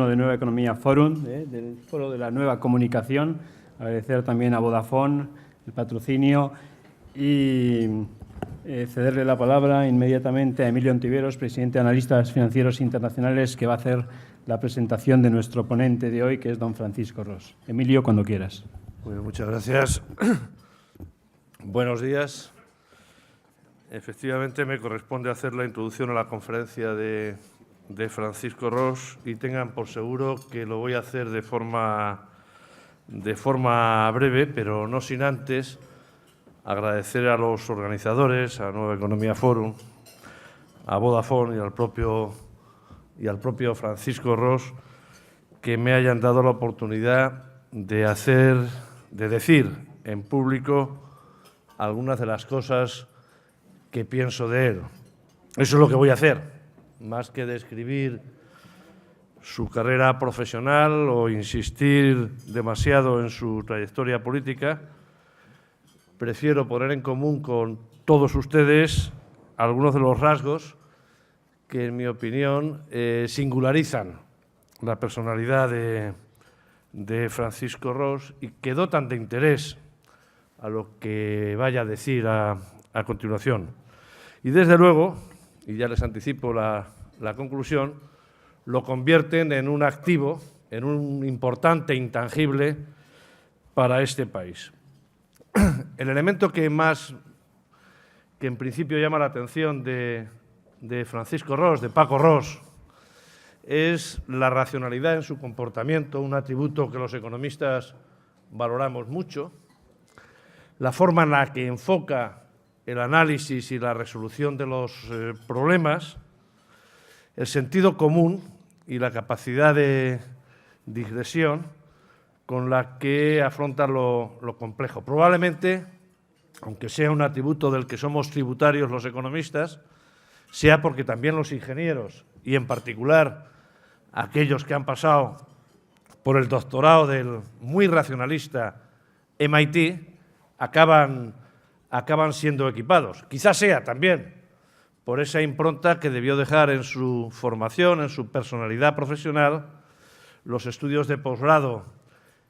de Nueva Economía Forum, del Foro de la Nueva Comunicación. Agradecer también a Vodafone el patrocinio y cederle la palabra inmediatamente a Emilio Ontiveros, presidente de Analistas Financieros Internacionales, que va a hacer la presentación de nuestro ponente de hoy, que es don Francisco Ros. Emilio, cuando quieras. Bueno, muchas gracias. Buenos días. Efectivamente, me corresponde hacer la introducción a la conferencia de Francisco Ros y tengan por seguro que lo voy a hacer de forma breve, pero no sin antes agradecer a los organizadores, a Nueva Economía Forum, a Vodafone y al propio Francisco Ros, que me hayan dado la oportunidad de decir en público algunas de las cosas que pienso de él. Eso es lo que voy a hacer, más que describir su carrera profesional o insistir demasiado en su trayectoria política. Prefiero poner en común con todos ustedes algunos de los rasgos que, en mi opinión, singularizan la personalidad de Francisco Ros y que dotan de interés a lo que vaya a decir a continuación. Y, desde luego, y ya les anticipo la conclusión, lo convierten en un activo, en un importante intangible para este país. El elemento que en principio llama la atención de Francisco Ros, de Paco Ros, es la racionalidad en su comportamiento, un atributo que los economistas valoramos mucho, la forma en la que enfoca el análisis y la resolución de los problemas, el sentido común y la capacidad de digresión con la que afronta lo complejo. Probablemente, aunque sea un atributo del que somos tributarios los economistas, sea porque también los ingenieros, y en particular aquellos que han pasado por el doctorado del muy racionalista MIT, acaban siendo equipados. Quizás sea también por esa impronta que debió dejar en su formación, en su personalidad profesional, los estudios de posgrado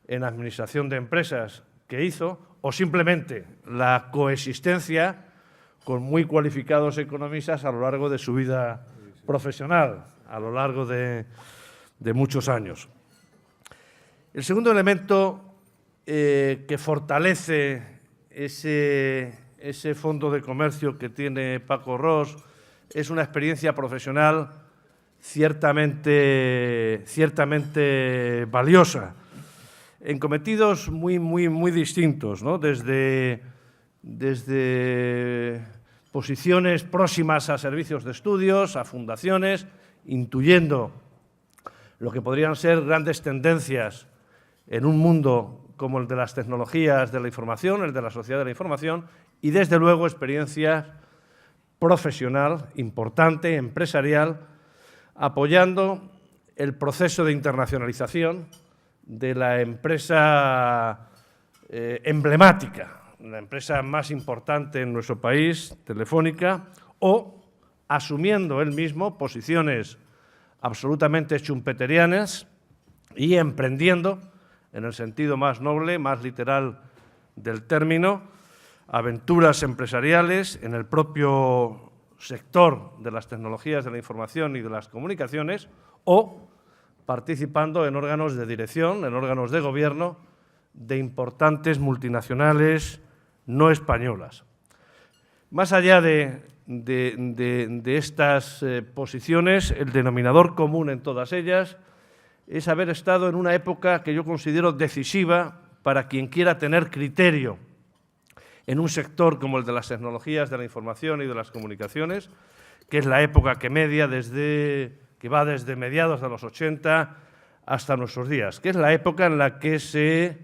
en Administración de Empresas que hizo, o simplemente la coexistencia con muy cualificados economistas a lo largo de su vida profesional, a lo largo de muchos años. El segundo elemento que fortalece ese fondo de comercio que tiene Paco Ros es una experiencia profesional ciertamente valiosa, en cometidos muy distintos, ¿no? Desde posiciones próximas a servicios de estudios, a fundaciones, intuyendo lo que podrían ser grandes tendencias en un mundo como el de las tecnologías de la información, el de la sociedad de la información, y, desde luego, experiencia profesional importante, empresarial, apoyando el proceso de internacionalización de la empresa emblemática, la empresa más importante en nuestro país, Telefónica, o asumiendo él mismo posiciones absolutamente schumpeterianas y emprendiendo, en el sentido más noble, más literal del término, aventuras empresariales en el propio sector de las tecnologías de la información y de las comunicaciones, o participando en órganos de dirección, en órganos de gobierno de importantes multinacionales no españolas. Más allá de estas posiciones, el denominador común en todas ellas es haber estado en una época que yo considero decisiva para quien quiera tener criterio en un sector como el de las tecnologías de la información y de las comunicaciones, que es la época que va desde mediados de los 80 hasta nuestros días, que es la época en la que se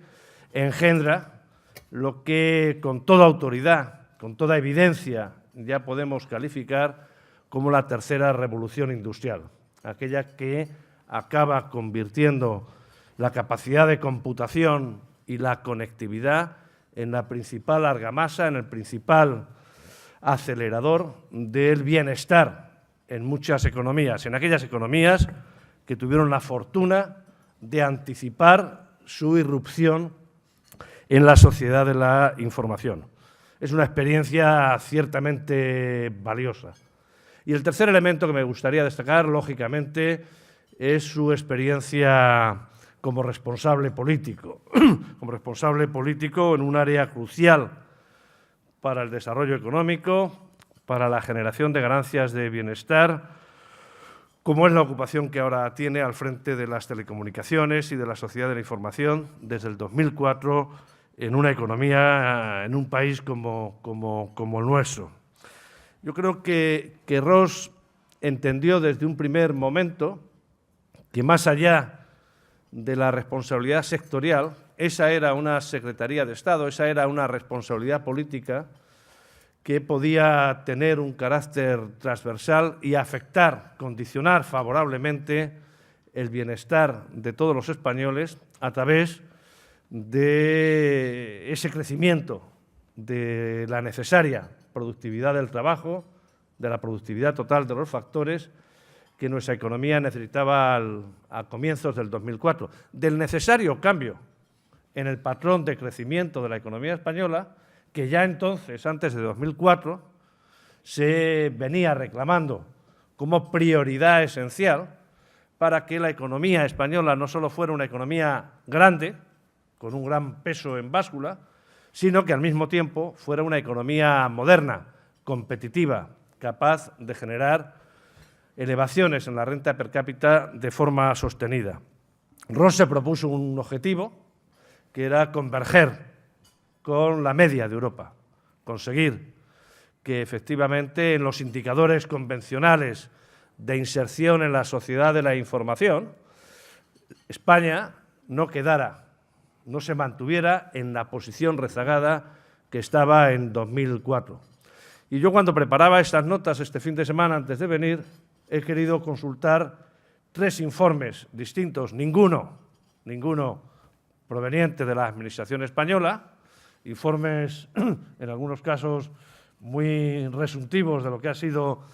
engendra lo que con toda autoridad, con toda evidencia, ya podemos calificar como la tercera revolución industrial, aquella que acaba convirtiendo la capacidad de computación y la conectividad en la principal argamasa, en el principal acelerador del bienestar en muchas economías, en aquellas economías que tuvieron la fortuna de anticipar su irrupción en la sociedad de la información. Es una experiencia ciertamente valiosa. Y el tercer elemento que me gustaría destacar, lógicamente, es su experiencia como responsable político, en un área crucial para el desarrollo económico, para la generación de ganancias de bienestar, como es la ocupación que ahora tiene al frente de las telecomunicaciones y de la sociedad de la información desde el 2004 en una economía, en un país como el nuestro. Yo creo que Ros entendió desde un primer momento que más allá de la responsabilidad sectorial, esa era una Secretaría de Estado, esa era una responsabilidad política que podía tener un carácter transversal y afectar, condicionar favorablemente el bienestar de todos los españoles a través de ese crecimiento de la necesaria productividad del trabajo, de la productividad total de los factores que nuestra economía necesitaba a comienzos del 2004, del necesario cambio en el patrón de crecimiento de la economía española, que ya entonces, antes de 2004, se venía reclamando como prioridad esencial para que la economía española no solo fuera una economía grande, con un gran peso en báscula, sino que al mismo tiempo fuera una economía moderna, competitiva, capaz de generar elevaciones en la renta per cápita de forma sostenida. Ros se propuso un objetivo que era converger con la media de Europa, conseguir que efectivamente en los indicadores convencionales de inserción en la sociedad de la información, España no quedara, no se mantuviera en la posición rezagada que estaba en 2004. Y yo cuando preparaba estas notas este fin de semana antes de venir, he querido consultar 3 informes distintos, ninguno proveniente de la Administración española, informes, en algunos casos, muy resumtivos de lo que ha sido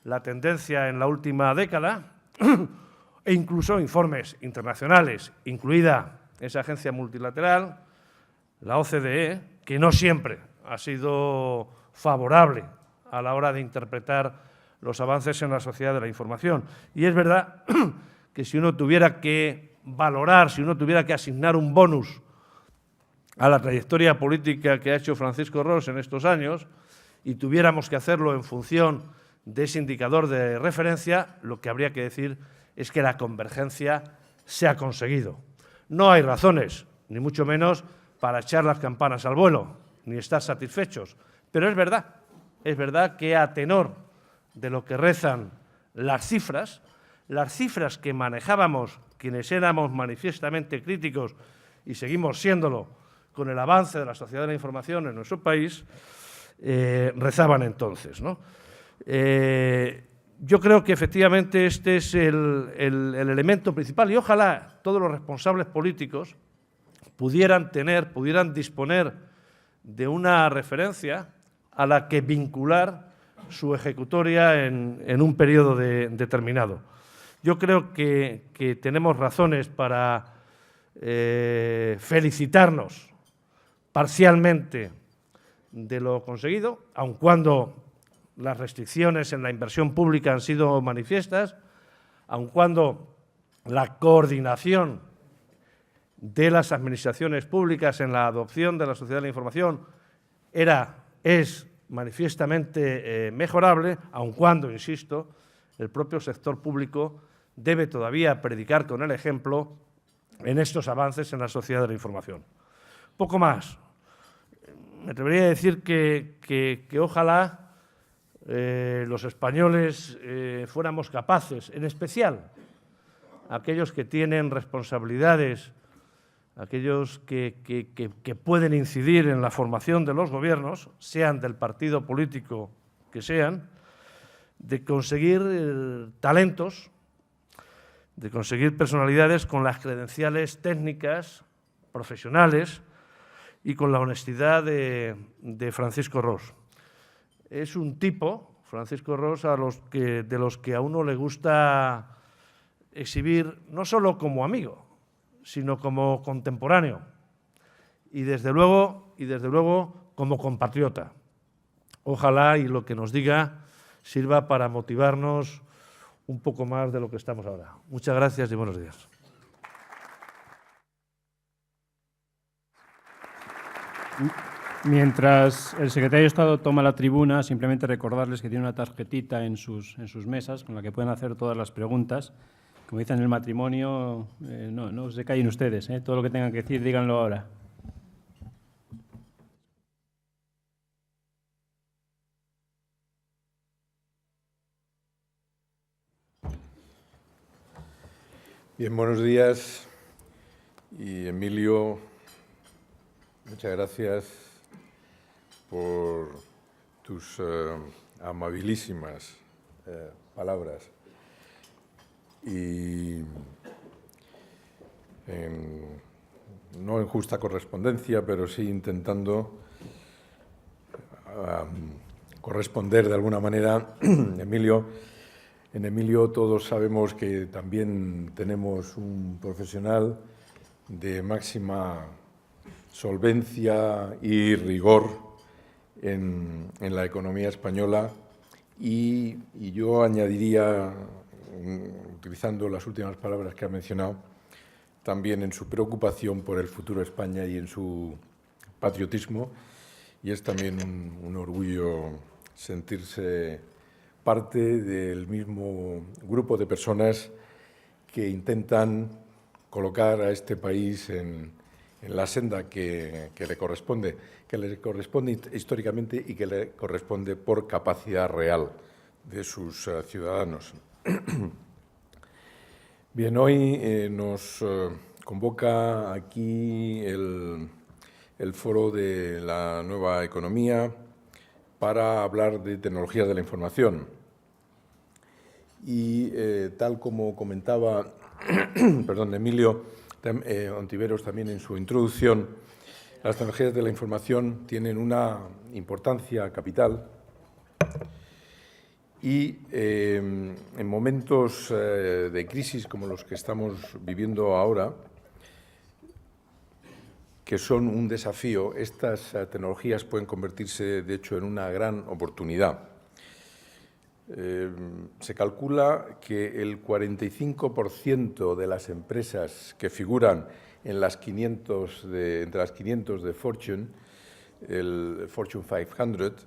la tendencia en la última década, e incluso informes internacionales, incluida esa agencia multilateral, la OCDE, que no siempre ha sido favorable a la hora de interpretar los avances en la sociedad de la información. Y es verdad que si uno tuviera que valorar, si uno tuviera que asignar un bonus a la trayectoria política que ha hecho Francisco Ros en estos años y tuviéramos que hacerlo en función de ese indicador de referencia, lo que habría que decir es que la convergencia se ha conseguido. No hay razones, ni mucho menos, para echar las campanas al vuelo, ni estar satisfechos, pero es verdad que a tenor de lo que rezan las cifras que manejábamos quienes éramos manifiestamente críticos y seguimos siéndolo con el avance de la sociedad de la información en nuestro país, rezaban entonces, ¿no? Yo creo que efectivamente este es el elemento principal y ojalá todos los responsables políticos pudieran disponer de una referencia a la que vincular su ejecutoria en un periodo determinado. Yo creo que tenemos razones para felicitarnos parcialmente de lo conseguido, aun cuando las restricciones en la inversión pública han sido manifiestas, aun cuando la coordinación de las administraciones públicas en la adopción de la sociedad de la información es manifiestamente mejorable, aun cuando, insisto, el propio sector público debe todavía predicar con el ejemplo en estos avances en la sociedad de la información. Poco más. Me atrevería a decir que ojalá los españoles fuéramos capaces, en especial aquellos que tienen responsabilidades, aquellos que pueden incidir en la formación de los gobiernos, sean del partido político que sean, de conseguir talentos, de conseguir personalidades con las credenciales técnicas, profesionales y con la honestidad de Francisco Ros. Es un tipo, Francisco Ros, de los que a uno le gusta exhibir no solo como amigo, sino como contemporáneo y desde luego como compatriota. Ojalá y lo que nos diga sirva para motivarnos un poco más de lo que estamos ahora. Muchas gracias y buenos días. Mientras el secretario de Estado toma la tribuna, simplemente recordarles que tiene una tarjetita en sus mesas con la que pueden hacer todas las preguntas. Como dicen en el matrimonio, no se callen ustedes, todo lo que tengan que decir, díganlo ahora. Bien, buenos días. Y Emilio, muchas gracias por tus amabilísimas palabras. Y no en justa correspondencia, pero sí intentando corresponder de alguna manera, Emilio. En Emilio todos sabemos que también tenemos un profesional de máxima solvencia y rigor en la economía española y yo añadiría, utilizando las últimas palabras que ha mencionado, también en su preocupación por el futuro de España y en su patriotismo, y es también un orgullo sentirse parte del mismo grupo de personas que intentan colocar a este país en la senda que le corresponde históricamente y que le corresponde por capacidad real de sus ciudadanos. Bien, hoy nos convoca aquí el Foro de la Nueva Economía para hablar de tecnologías de la información. Y tal como comentaba Emilio Ontiveros también en su introducción, las tecnologías de la información tienen una importancia capital y en momentos de crisis como los que estamos viviendo ahora, que son un desafío, estas tecnologías pueden convertirse, de hecho, en una gran oportunidad. Se calcula que el 45% de las empresas que figuran en las 500 entre las 500 de Fortune, el Fortune 500,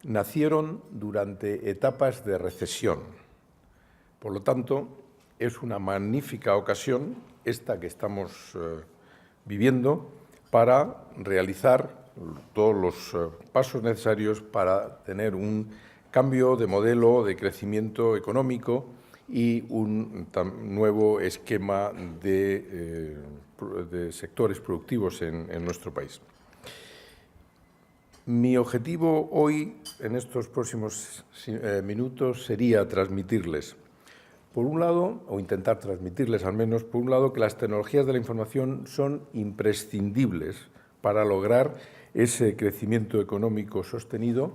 nacieron durante etapas de recesión. Por lo tanto, es una magnífica ocasión esta que estamos viviendo para realizar todos los pasos necesarios para tener un cambio de modelo de crecimiento económico y un nuevo esquema de sectores productivos en nuestro país. Mi objetivo hoy, en estos próximos minutos, sería transmitirles, por un lado, o intentar transmitirles al menos, por un lado, que las tecnologías de la información son imprescindibles para lograr ese crecimiento económico sostenido,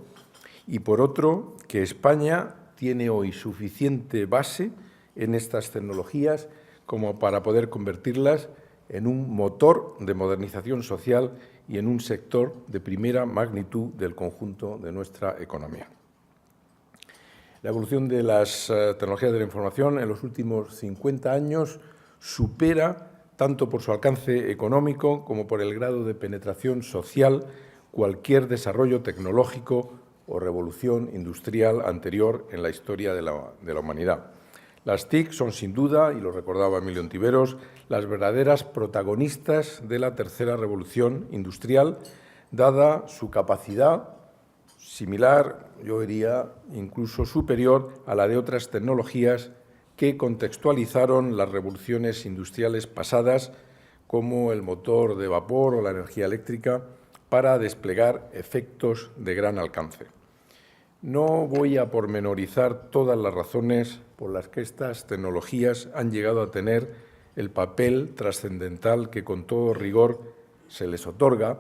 y por otro, que España tiene hoy suficiente base en estas tecnologías como para poder convertirlas en un motor de modernización social y en un sector de primera magnitud del conjunto de nuestra economía. La evolución de las tecnologías de la información en los últimos 50 años supera, tanto por su alcance económico como por el grado de penetración social, cualquier desarrollo tecnológico o revolución industrial anterior en la historia de la humanidad. Las TIC son, sin duda, y lo recordaba Emilio Ontiveros, las verdaderas protagonistas de la tercera revolución industrial, dada su capacidad similar, yo diría, incluso superior a la de otras tecnologías que contextualizaron las revoluciones industriales pasadas, como el motor de vapor o la energía eléctrica, para desplegar efectos de gran alcance. No voy a pormenorizar todas las razones por las que estas tecnologías han llegado a tener el papel trascendental que con todo rigor se les otorga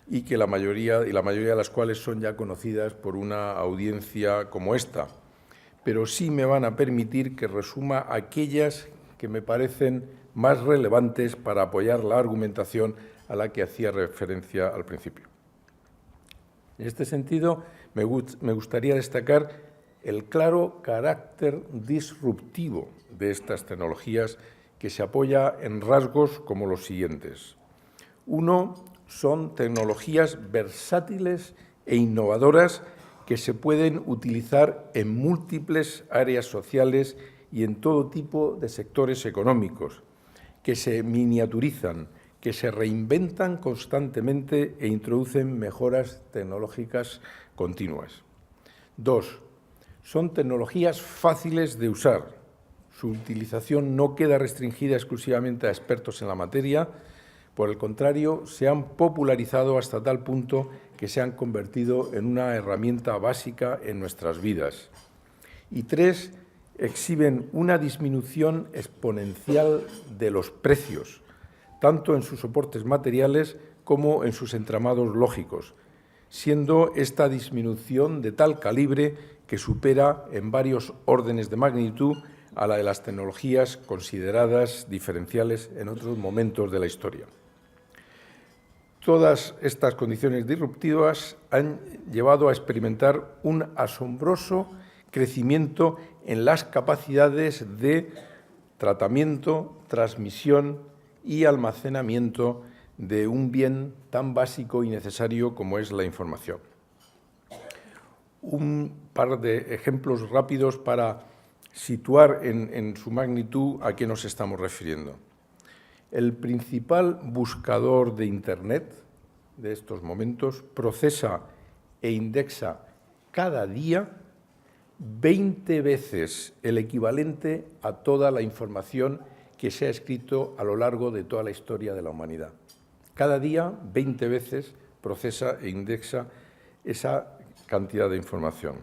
y que la mayoría de las cuales son ya conocidas por una audiencia como esta, pero sí me van a permitir que resuma aquellas que me parecen más relevantes para apoyar la argumentación a la que hacía referencia al principio. En este sentido, me gustaría destacar el claro carácter disruptivo de estas tecnologías, que se apoya en rasgos como los siguientes. Uno, son tecnologías versátiles e innovadoras que se pueden utilizar en múltiples áreas sociales y en todo tipo de sectores económicos, que se miniaturizan, que se reinventan constantemente e introducen mejoras tecnológicas continuas. Dos, son tecnologías fáciles de usar. Su utilización no queda restringida exclusivamente a expertos en la materia. Por el contrario, se han popularizado hasta tal punto que se han convertido en una herramienta básica en nuestras vidas. Y tres, exhiben una disminución exponencial de los precios, tanto en sus soportes materiales como en sus entramados lógicos, siendo esta disminución de tal calibre que supera en varios órdenes de magnitud a la de las tecnologías consideradas diferenciales en otros momentos de la historia. Todas estas condiciones disruptivas han llevado a experimentar un asombroso crecimiento en las capacidades de tratamiento, transmisión y almacenamiento de un bien tan básico y necesario como es la información. Un par de ejemplos rápidos para situar en su magnitud a qué nos estamos refiriendo. El principal buscador de Internet de estos momentos procesa e indexa cada día 20 veces el equivalente a toda la información que se ha escrito a lo largo de toda la historia de la humanidad. Cada día, 20 veces, procesa e indexa esa cantidad de información.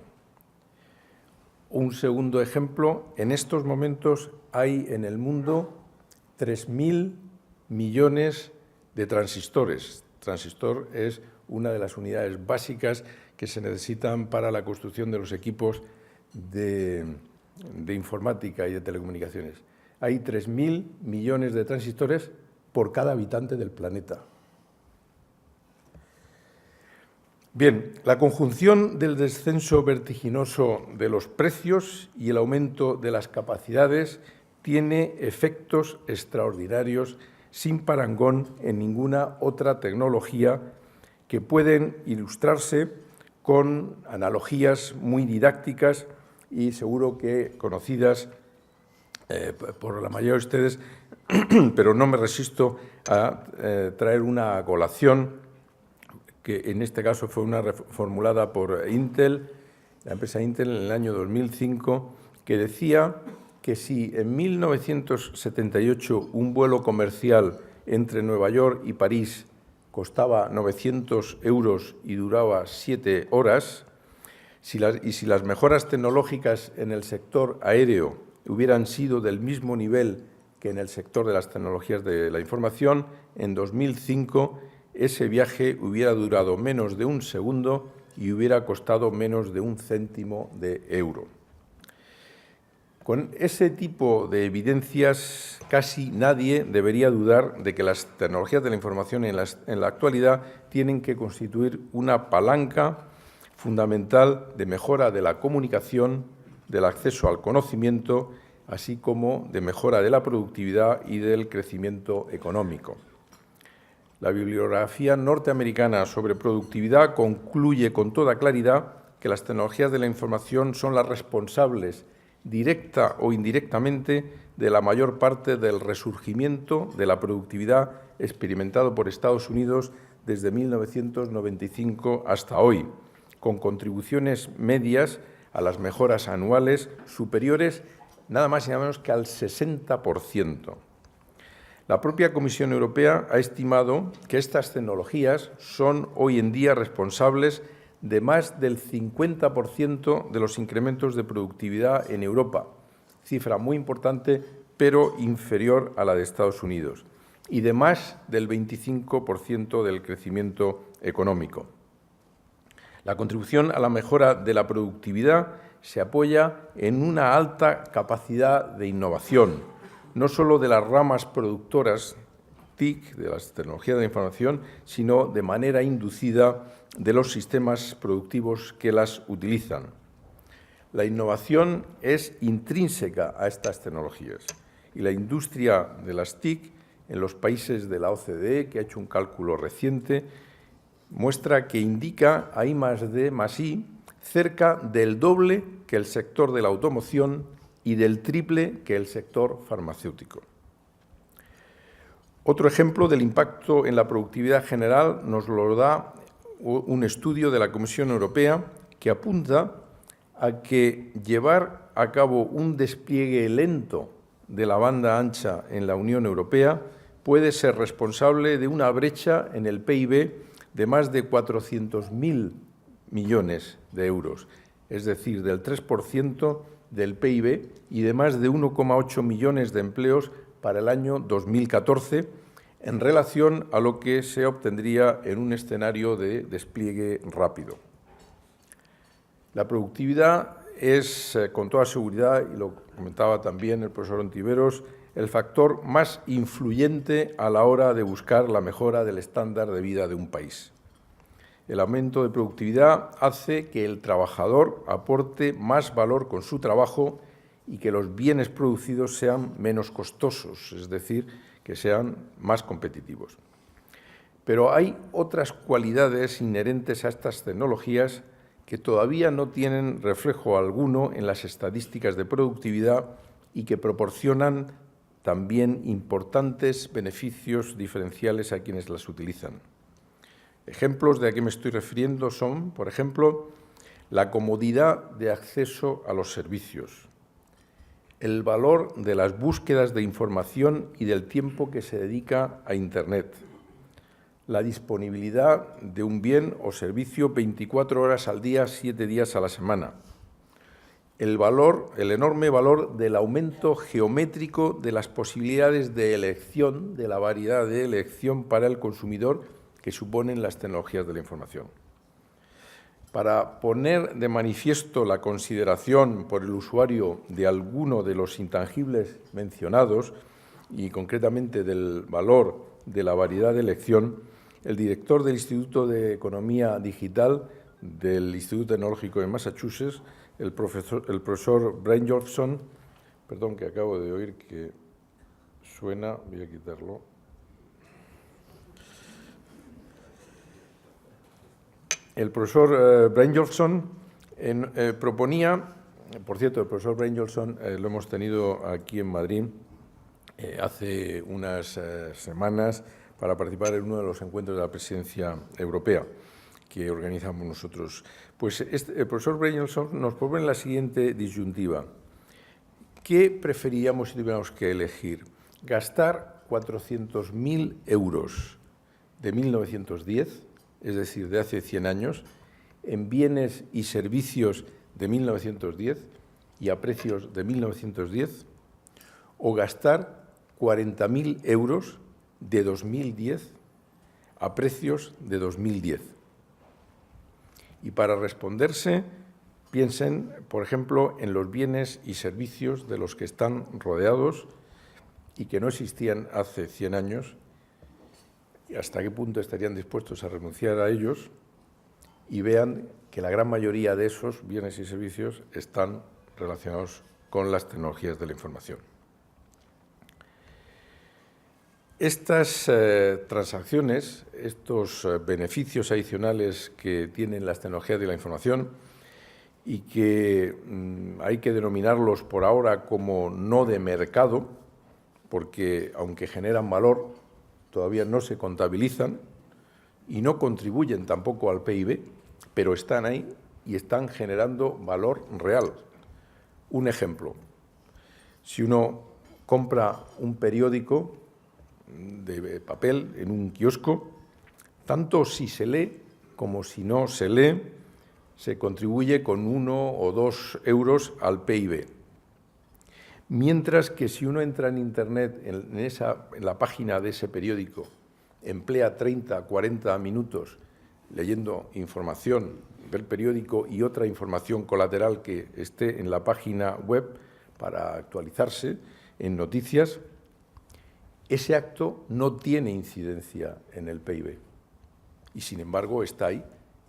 Un segundo ejemplo, en estos momentos hay en el mundo 3.000 millones de transistores. Transistor es una de las unidades básicas que se necesitan para la construcción de los equipos de informática y de telecomunicaciones. Hay 3.000 millones de transistores por cada habitante del planeta. Bien, la conjunción del descenso vertiginoso de los precios y el aumento de las capacidades tiene efectos extraordinarios sin parangón en ninguna otra tecnología, que pueden ilustrarse con analogías muy didácticas y seguro que conocidas por la mayoría de ustedes, pero no me resisto a traer una a colación, que en este caso fue una formulada por Intel, la empresa Intel, en el año 2005, que decía que si en 1978 un vuelo comercial entre Nueva York y París costaba 900 € y duraba 7 horas, y si las mejoras tecnológicas en el sector aéreo hubieran sido del mismo nivel que en el sector de las tecnologías de la información, en 2005 ese viaje hubiera durado menos de un segundo y hubiera costado menos de 1 céntimo de euro. Con ese tipo de evidencias, casi nadie debería dudar de que las tecnologías de la información en la actualidad tienen que constituir una palanca fundamental de mejora de la comunicación, del acceso al conocimiento, así como de mejora de la productividad y del crecimiento económico. La bibliografía norteamericana sobre productividad concluye con toda claridad que las tecnologías de la información son las responsables, directa o indirectamente, de la mayor parte del resurgimiento de la productividad experimentado por Estados Unidos desde 1995 hasta hoy, con contribuciones medias a las mejoras anuales superiores nada más y nada menos que al 60%. La propia Comisión Europea ha estimado que estas tecnologías son hoy en día responsables de más del 50% de los incrementos de productividad en Europa, cifra muy importante, pero inferior a la de Estados Unidos, y de más del 25% del crecimiento económico. La contribución a la mejora de la productividad se apoya en una alta capacidad de innovación, no solo de las ramas productoras TIC, de las tecnologías de la información, sino de manera inducida de los sistemas productivos que las utilizan. La innovación es intrínseca a estas tecnologías y la industria de las TIC en los países de la OCDE, que ha hecho un cálculo reciente, muestra que indica a I+D+I cerca del doble que el sector de la automoción y del triple que el sector farmacéutico. Otro ejemplo del impacto en la productividad general nos lo da un estudio de la Comisión Europea que apunta a que llevar a cabo un despliegue lento de la banda ancha en la Unión Europea puede ser responsable de una brecha en el PIB de más de 400.000 millones de euros, es decir, del 3% del PIB y de más de 1,8 millones de empleos para el año 2014, en relación a lo que se obtendría en un escenario de despliegue rápido. La productividad es, con toda seguridad, y lo comentaba también el profesor Ontiveros, el factor más influyente a la hora de buscar la mejora del estándar de vida de un país. El aumento de productividad hace que el trabajador aporte más valor con su trabajo y que los bienes producidos sean menos costosos, es decir, que sean más competitivos. Pero hay otras cualidades inherentes a estas tecnologías que todavía no tienen reflejo alguno en las estadísticas de productividad y que proporcionan también importantes beneficios diferenciales a quienes las utilizan. Ejemplos de a qué me estoy refiriendo son, por ejemplo, la comodidad de acceso a los servicios, el valor de las búsquedas de información y del tiempo que se dedica a Internet, la disponibilidad de un bien o servicio 24 horas al día, 7 días a la semana, el enorme valor del aumento geométrico de las posibilidades de elección, de la variedad de elección para el consumidor que suponen las tecnologías de la información. Para poner de manifiesto la consideración por el usuario de alguno de los intangibles mencionados, y concretamente del valor de la variedad de elección, el director del Instituto de Economía Digital del Instituto Tecnológico de Massachusetts, el profesor Brynjolfsson, perdón que acabo de oír que suena, voy a quitarlo. El profesor Brynjolfsson proponía, por cierto, el profesor Brynjolfsson lo hemos tenido aquí en Madrid hace unas semanas para participar en uno de los encuentros de la Presidencia Europea que organizamos nosotros. Pues el profesor Brynjolfsson nos propone la siguiente disyuntiva. ¿Qué preferiríamos si tuviéramos que elegir? ¿Gastar 400.000 euros de 1910, es decir, de hace 100 años, en bienes y servicios de 1910 y a precios de 1910, o gastar 40.000 euros de 2010 a precios de 2010? Y para responderse, piensen, por ejemplo, en los bienes y servicios de los que están rodeados y que no existían hace 100 años, y hasta qué punto estarían dispuestos a renunciar a ellos, y vean que la gran mayoría de esos bienes y servicios están relacionados con las tecnologías de la información. Estas transacciones, estos beneficios adicionales que tienen las tecnologías de la información y que hay que denominarlos por ahora como no de mercado, porque aunque generan valor, todavía no se contabilizan y no contribuyen tampoco al PIB, pero están ahí y están generando valor real. Un ejemplo, si uno compra un periódico de papel en un kiosco, tanto si se lee como si no se lee, se contribuye con 1 o 2 euros al PIB. Mientras que si uno entra en Internet, en la página de ese periódico, emplea 30, 40 minutos leyendo información del periódico y otra información colateral que esté en la página web para actualizarse, en noticias, ese acto no tiene incidencia en el PIB y, sin embargo, está ahí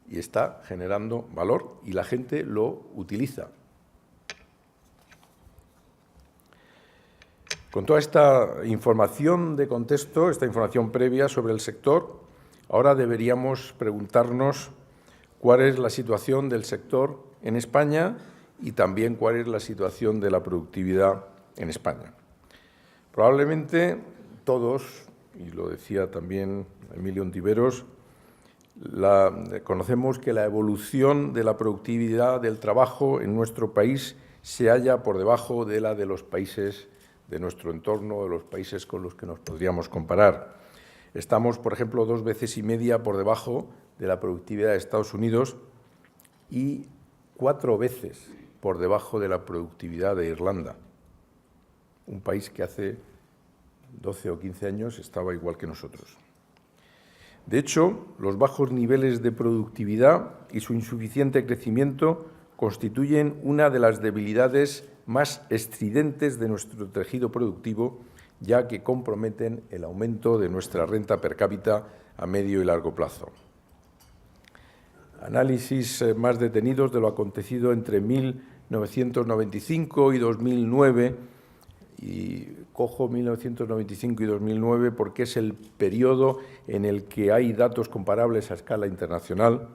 y está generando valor y la gente lo utiliza. Con toda esta información de contexto, esta información previa sobre el sector, ahora deberíamos preguntarnos cuál es la situación del sector en España y también cuál es la situación de la productividad en España. Probablemente todos, y lo decía también Emilio Ontiveros, conocemos que la evolución de la productividad del trabajo en nuestro país se halla por debajo de la de los países de nuestro entorno, de los países con los que nos podríamos comparar. Estamos, por ejemplo, 2,5 veces por debajo de la productividad de Estados Unidos y 4 veces por debajo de la productividad de Irlanda, un país que hace 12 o 15 años estaba igual que nosotros. De hecho, los bajos niveles de productividad y su insuficiente crecimiento constituyen una de las debilidades más estridentes de nuestro tejido productivo, ya que comprometen el aumento de nuestra renta per cápita a medio y largo plazo. Análisis más detenidos de lo acontecido entre 1995 y 2009, y cojo 1995 y 2009 porque es el periodo en el que hay datos comparables a escala internacional,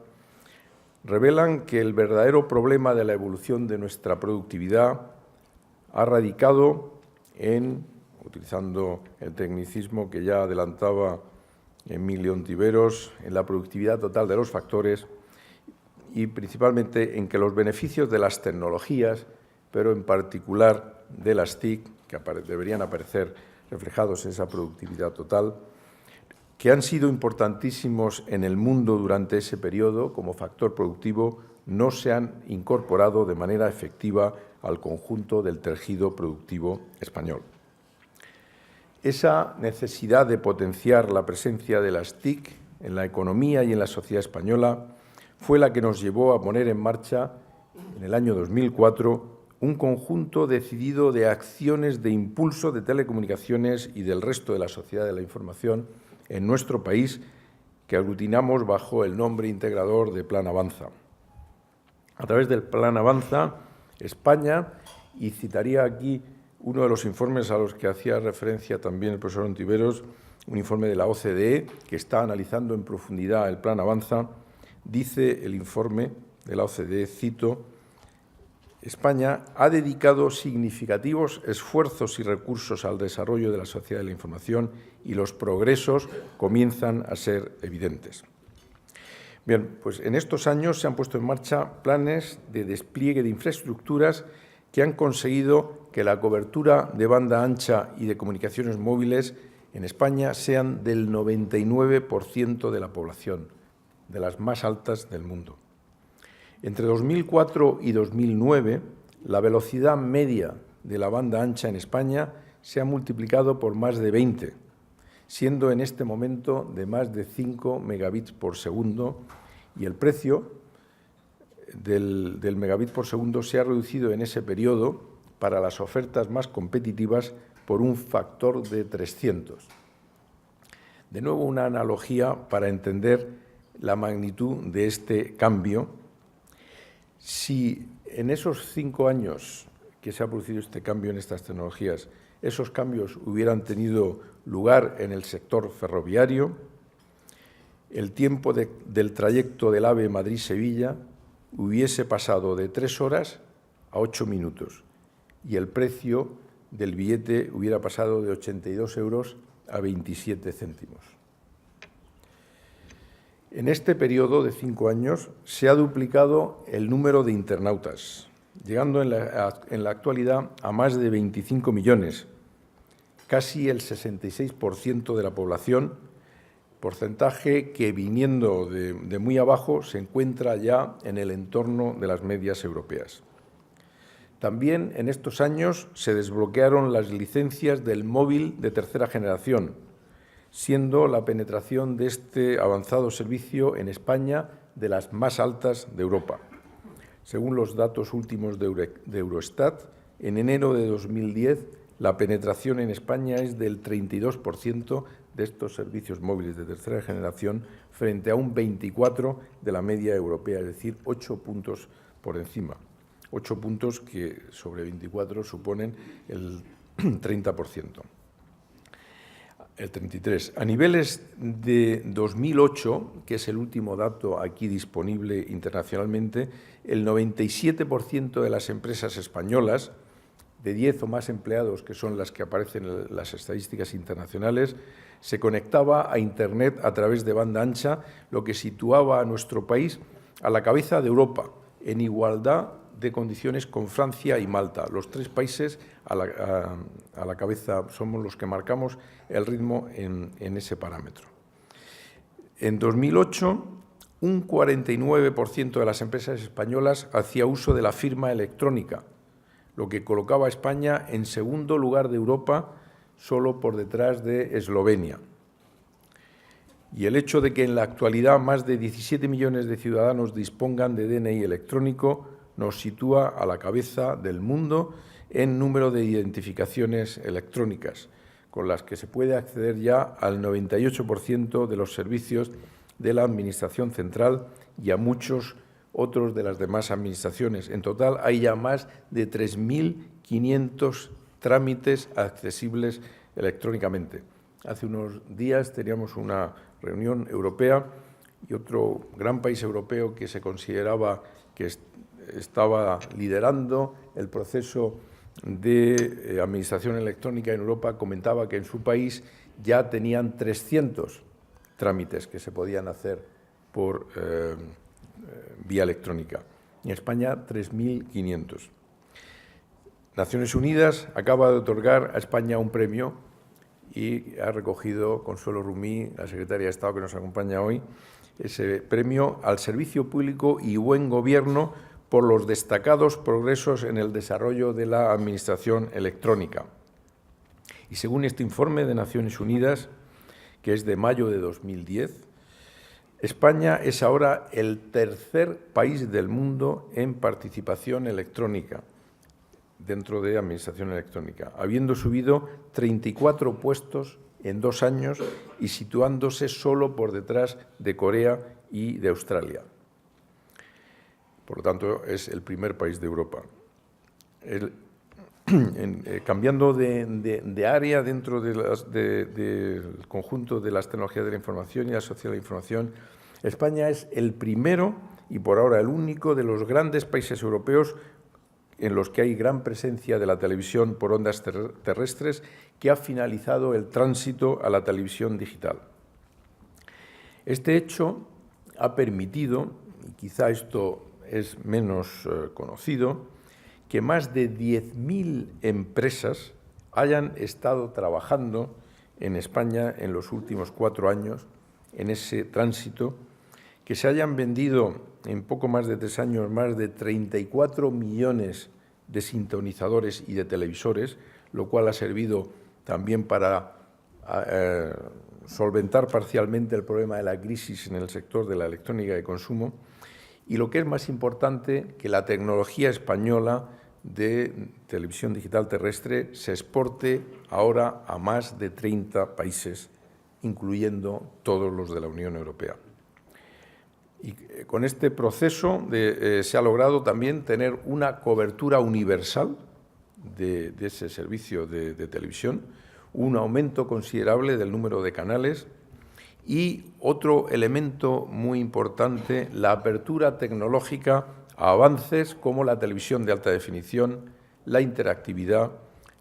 revelan que el verdadero problema de la evolución de nuestra productividad ha radicado en, utilizando el tecnicismo que ya adelantaba Emilio Ontiveros, en la productividad total de los factores y principalmente en que los beneficios de las tecnologías, pero en particular de las TIC, que deberían aparecer reflejados en esa productividad total, que han sido importantísimos en el mundo durante ese periodo como factor productivo, no se han incorporado de manera efectiva al conjunto del tejido productivo español. Esa necesidad de potenciar la presencia de las TIC en la economía y en la sociedad española fue la que nos llevó a poner en marcha, en el año 2004, un conjunto decidido de acciones de impulso de telecomunicaciones y del resto de la sociedad de la información en nuestro país, que aglutinamos bajo el nombre integrador de Plan Avanza. A través del Plan Avanza, España, y citaría aquí uno de los informes a los que hacía referencia también el profesor Ontiveros, un informe de la OCDE que está analizando en profundidad el Plan Avanza, dice el informe de la OCDE, cito, España ha dedicado significativos esfuerzos y recursos al desarrollo de la sociedad de la información y los progresos comienzan a ser evidentes. Bien, pues en estos años se han puesto en marcha planes de despliegue de infraestructuras que han conseguido que la cobertura de banda ancha y de comunicaciones móviles en España sean del 99% de la población, de las más altas del mundo. Entre 2004 y 2009, la velocidad media de la banda ancha en España se ha multiplicado por más de 20, siendo en este momento de más de 5 megabits por segundo, y el precio del megabit por segundo se ha reducido en ese periodo para las ofertas más competitivas por un factor de 300. De nuevo, una analogía para entender la magnitud de este cambio. Si en esos 5 años que se ha producido este cambio en estas tecnologías, esos cambios hubieran tenido lugar en el sector ferroviario, el tiempo del trayecto del AVE Madrid-Sevilla hubiese pasado de 3 horas a 8 minutos y el precio del billete hubiera pasado de 82 euros a 27 céntimos. En este periodo de 5 años se ha duplicado el número de internautas, llegando en la actualidad a más de 25 millones, casi el 66% de la población, porcentaje que, viniendo de muy abajo, se encuentra ya en el entorno de las medias europeas. También en estos años se desbloquearon las licencias del móvil de tercera generación, siendo la penetración de este avanzado servicio en España de las más altas de Europa. Según los datos últimos de Eurostat, en enero de 2010, La penetración en España es del 32% de estos servicios móviles de tercera generación frente a un 24% de la media europea, es decir, 8 puntos por encima. 8 puntos que sobre 24 suponen el 30%. El 33%. A niveles de 2008, que es el último dato aquí disponible internacionalmente, el 97% de las empresas españolas, de 10 o más empleados, que son las que aparecen en las estadísticas internacionales, se conectaba a Internet a través de banda ancha, lo que situaba a nuestro país a la cabeza de Europa, en igualdad de condiciones con Francia y Malta. Los 3 países a la cabeza somos los que marcamos el ritmo en ese parámetro. En 2008, un 49% de las empresas españolas hacía uso de la firma electrónica, lo que colocaba a España en segundo lugar de Europa, solo por detrás de Eslovenia. Y el hecho de que en la actualidad más de 17 millones de ciudadanos dispongan de DNI electrónico nos sitúa a la cabeza del mundo en número de identificaciones electrónicas, con las que se puede acceder ya al 98% de los servicios de la Administración central y a muchos otros de las demás administraciones. En total, hay ya más de 3.500 trámites accesibles electrónicamente. Hace unos días teníamos una reunión europea y otro gran país europeo que se consideraba que estaba liderando el proceso de administración electrónica en Europa comentaba que en su país ya tenían 300 trámites que se podían hacer por vía electrónica. En España, 3.500. Naciones Unidas acaba de otorgar a España un premio y ha recogido Consuelo Rumí, la secretaria de Estado que nos acompaña hoy, ese premio al servicio público y buen gobierno por los destacados progresos en el desarrollo de la administración electrónica. Y según este informe de Naciones Unidas, que es de mayo de 2010, España es ahora el tercer país del mundo en participación electrónica dentro de administración electrónica, habiendo subido 34 puestos en 2 años y situándose solo por detrás de Corea y de Australia. Por lo tanto, es el primer país de Europa. Cambiando de área dentro del conjunto de las tecnologías de la información y la sociedad de la información, España es el primero y por ahora el único de los grandes países europeos en los que hay gran presencia de la televisión por ondas terrestres que ha finalizado el tránsito a la televisión digital. Este hecho ha permitido, y quizá esto es menos conocido, que más de 10.000 empresas hayan estado trabajando en España en los últimos 4 años en ese tránsito, que se hayan vendido en poco más de 3 años más de 34 millones de sintonizadores y de televisores, lo cual ha servido también para solventar parcialmente el problema de la crisis en el sector de la electrónica de consumo, y lo que es más importante, que la tecnología española de televisión digital terrestre se exporte ahora a más de 30 países, incluyendo todos los de la Unión Europea. Y con este proceso se ha logrado también tener una cobertura universal de ese servicio de televisión, un aumento considerable del número de canales y otro elemento muy importante, la apertura tecnológica a avances como la televisión de alta definición, la interactividad,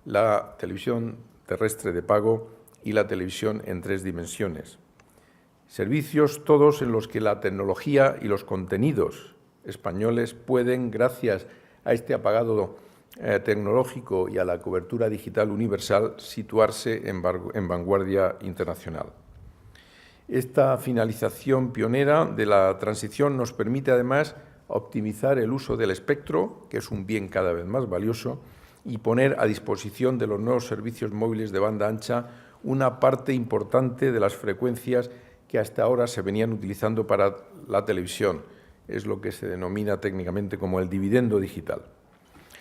la televisión terrestre de pago y la televisión en 3 dimensiones. Servicios todos en los que la tecnología y los contenidos españoles pueden, gracias a este apagado tecnológico y a la cobertura digital universal, situarse en vanguardia internacional. Esta finalización pionera de la transición nos permite, además, optimizar el uso del espectro, que es un bien cada vez más valioso, y poner a disposición de los nuevos servicios móviles de banda ancha una parte importante de las frecuencias que hasta ahora se venían utilizando para la televisión. Es lo que se denomina técnicamente como el dividendo digital.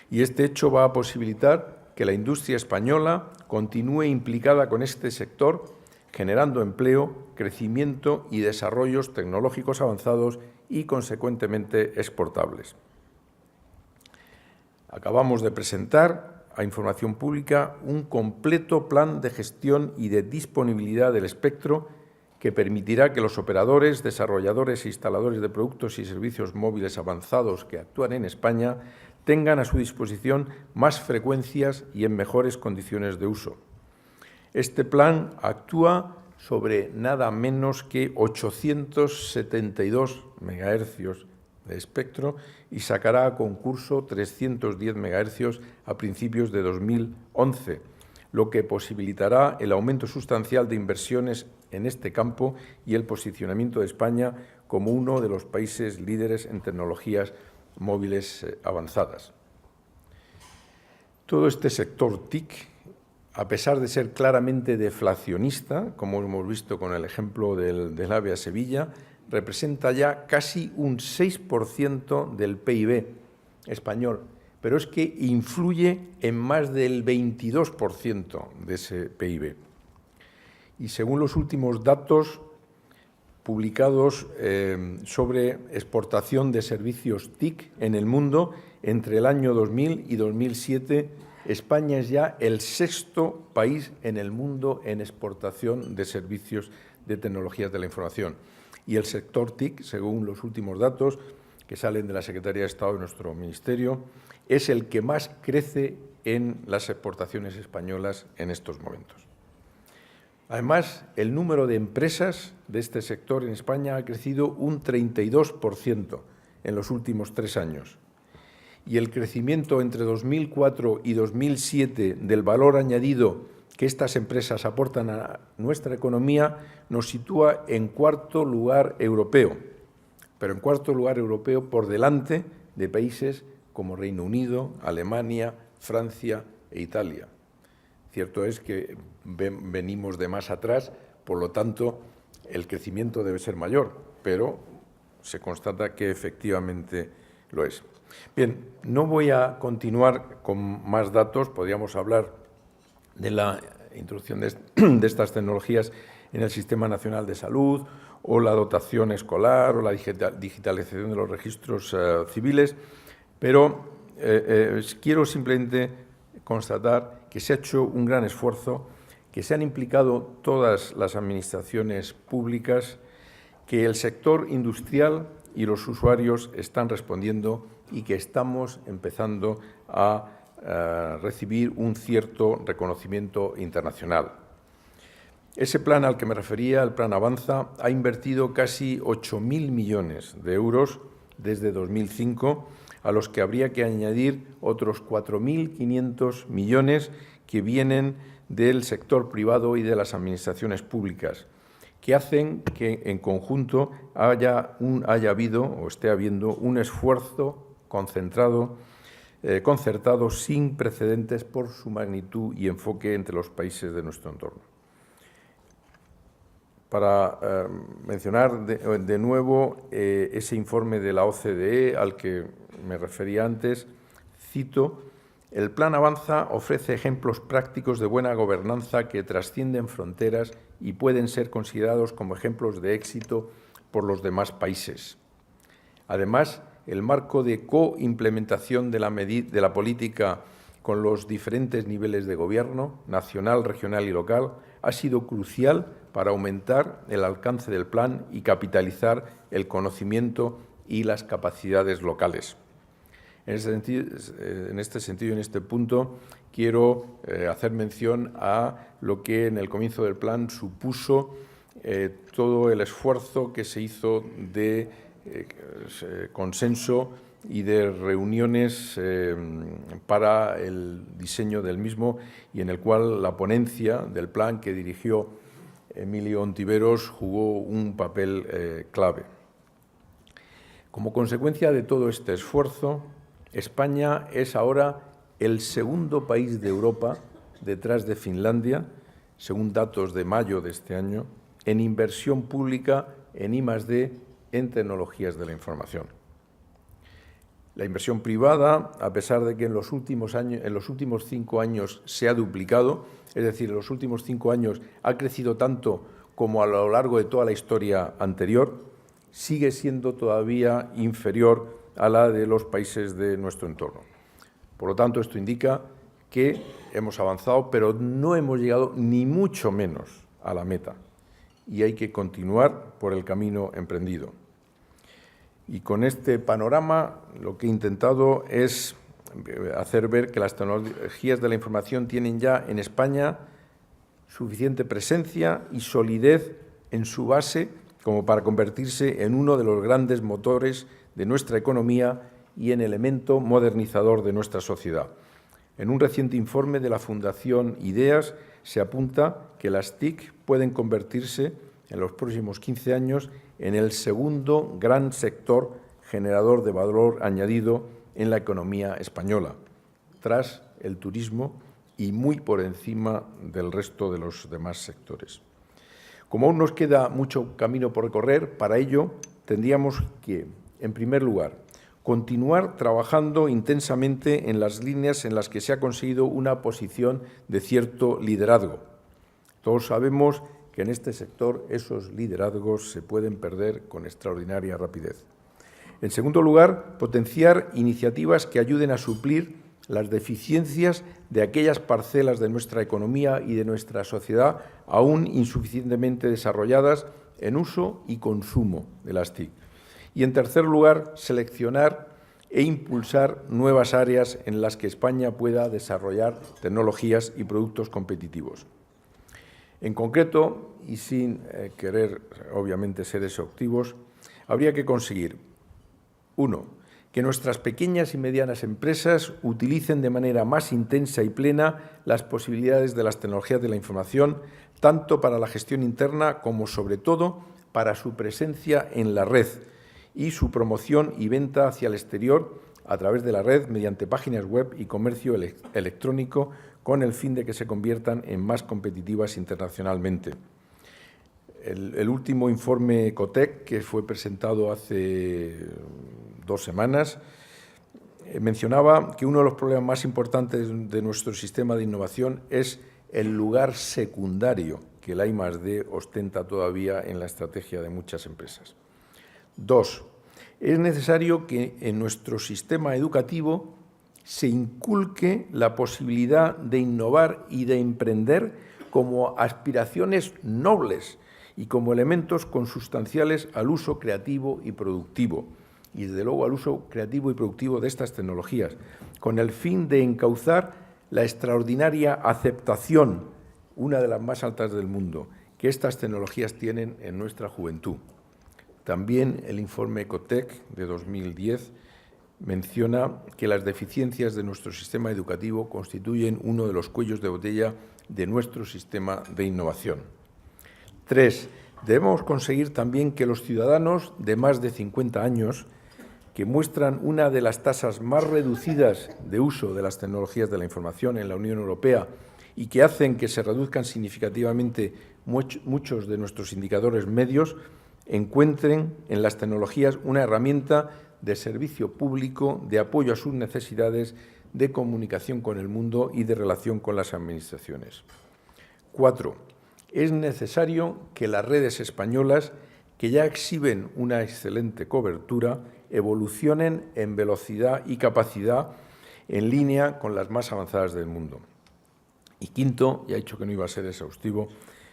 Y este hecho va a posibilitar que la industria española continúe implicada con este sector, generando empleo, crecimiento y desarrollos tecnológicos avanzados y, consecuentemente, exportables. Acabamos de presentar a información pública un completo plan de gestión y de disponibilidad del espectro que permitirá que los operadores, desarrolladores e instaladores de productos y servicios móviles avanzados que actúan en España tengan a su disposición más frecuencias y en mejores condiciones de uso. Este plan actúa sobre nada menos que 872 MHz de espectro y sacará a concurso 310 MHz a principios de 2011, lo que posibilitará el aumento sustancial de inversiones en este campo y el posicionamiento de España como uno de los países líderes en tecnologías móviles avanzadas. Todo este sector TIC, a pesar de ser claramente deflacionista, como hemos visto con el ejemplo del AVE a Sevilla, representa ya casi un 6% del PIB español, pero es que influye en más del 22% de ese PIB. Y según los últimos datos publicados sobre exportación de servicios TIC en el mundo, entre el año 2000 y 2007, España es ya el 6º país en el mundo en exportación de servicios de tecnologías de la información. Y el sector TIC, según los últimos datos que salen de la Secretaría de Estado de nuestro Ministerio, es el que más crece en las exportaciones españolas en estos momentos. Además, el número de empresas de este sector en España ha crecido un 32% en los últimos 3 años. Y el crecimiento entre 2004 y 2007 del valor añadido que estas empresas aportan a nuestra economía nos sitúa en 4º lugar europeo, pero en 4º lugar europeo por delante de países como Reino Unido, Alemania, Francia e Italia. Cierto es que venimos de más atrás, por lo tanto, el crecimiento debe ser mayor, pero se constata que efectivamente lo es. Bien, no voy a continuar con más datos, podríamos hablar de la introducción de estas tecnologías en el Sistema Nacional de Salud, o la dotación escolar, o la digitalización de los registros civiles, pero quiero simplemente constatar que se ha hecho un gran esfuerzo, que se han implicado todas las administraciones públicas, que el sector industrial y los usuarios están respondiendo y que estamos empezando a recibir un cierto reconocimiento internacional. Ese plan al que me refería, el Plan Avanza, ha invertido casi 8.000 millones de euros desde 2005, a los que habría que añadir otros 4.500 millones que vienen del sector privado y de las administraciones públicas, que hacen que en conjunto haya habido o esté habiendo un esfuerzo concertado sin precedentes por su magnitud y enfoque entre los países de nuestro entorno. Para mencionar de nuevo ese informe de la OCDE al que me refería antes, cito: el Plan Avanza ofrece ejemplos prácticos de buena gobernanza que trascienden fronteras y pueden ser considerados como ejemplos de éxito por los demás países. Además, el marco de coimplementación de la política con los diferentes niveles de gobierno, nacional, regional y local, ha sido crucial para aumentar el alcance del plan y capitalizar el conocimiento y las capacidades locales. En este sentido, en este punto, quiero hacer mención a lo que en el comienzo del plan supuso todo el esfuerzo que se hizo de consenso y de reuniones para el diseño del mismo, y en el cual la ponencia del plan que dirigió Emilio Ontiveros jugó un papel clave. Como consecuencia de todo este esfuerzo, España es ahora el segundo país de Europa, detrás de Finlandia, según datos de mayo de este año, en inversión pública en I+D en tecnologías de la información. La inversión privada, a pesar de que en los últimos 5 años se ha duplicado, es decir, en los últimos 5 años ha crecido tanto como a lo largo de toda la historia anterior, sigue siendo todavía inferior a la de los países de nuestro entorno. Por lo tanto, esto indica que hemos avanzado, pero no hemos llegado ni mucho menos a la meta y hay que continuar por el camino emprendido. Y con este panorama lo que he intentado es hacer ver que las tecnologías de la información tienen ya en España suficiente presencia y solidez en su base como para convertirse en uno de los grandes motores de nuestra economía y en elemento modernizador de nuestra sociedad. En un reciente informe de la Fundación Ideas se apunta que las TIC pueden convertirse en los próximos 15 años en el segundo gran sector generador de valor añadido en la economía española, tras el turismo y muy por encima del resto de los demás sectores. Como aún nos queda mucho camino por recorrer, para ello tendríamos que, en primer lugar, continuar trabajando intensamente en las líneas en las que se ha conseguido una posición de cierto liderazgo. Todos sabemos que en este sector esos liderazgos se pueden perder con extraordinaria rapidez. En segundo lugar, potenciar iniciativas que ayuden a suplir las deficiencias de aquellas parcelas de nuestra economía y de nuestra sociedad aún insuficientemente desarrolladas en uso y consumo de las TIC. Y, en tercer lugar, seleccionar e impulsar nuevas áreas en las que España pueda desarrollar tecnologías y productos competitivos. En concreto, y sin querer, obviamente, ser exhaustivos, habría que conseguir, 1, que nuestras pequeñas y medianas empresas utilicen de manera más intensa y plena las posibilidades de las tecnologías de la información, tanto para la gestión interna como, sobre todo, para su presencia en la red y su promoción y venta hacia el exterior a través de la red mediante páginas web y comercio electrónico con el fin de que se conviertan en más competitivas internacionalmente. El último informe Ecotec, que fue presentado hace 2 semanas, mencionaba que uno de los problemas más importantes de nuestro sistema de innovación es el lugar secundario que la I+D ostenta todavía en la estrategia de muchas empresas. 2. Es necesario que en nuestro sistema educativo se inculque la posibilidad de innovar y de emprender como aspiraciones nobles y como elementos consustanciales al uso creativo y productivo, y desde luego al uso creativo y productivo de estas tecnologías, con el fin de encauzar la extraordinaria aceptación, una de las más altas del mundo, que estas tecnologías tienen en nuestra juventud. También el informe Ecotec de 2010 menciona que las deficiencias de nuestro sistema educativo constituyen uno de los cuellos de botella de nuestro sistema de innovación. 3. Debemos conseguir también que los ciudadanos de más de 50 años, que muestran una de las tasas más reducidas de uso de las tecnologías de la información en la Unión Europea y que hacen que se reduzcan significativamente muchos de nuestros indicadores medios, encuentren en las tecnologías una herramienta de servicio público, de apoyo a sus necesidades, de comunicación con el mundo y de relación con las administraciones. 4. Es necesario que las redes españolas, que ya exhiben una excelente cobertura, evolucionen en velocidad y capacidad en línea con las más avanzadas del mundo. Y quinto, ya he dicho que no iba a ser exhaustivo,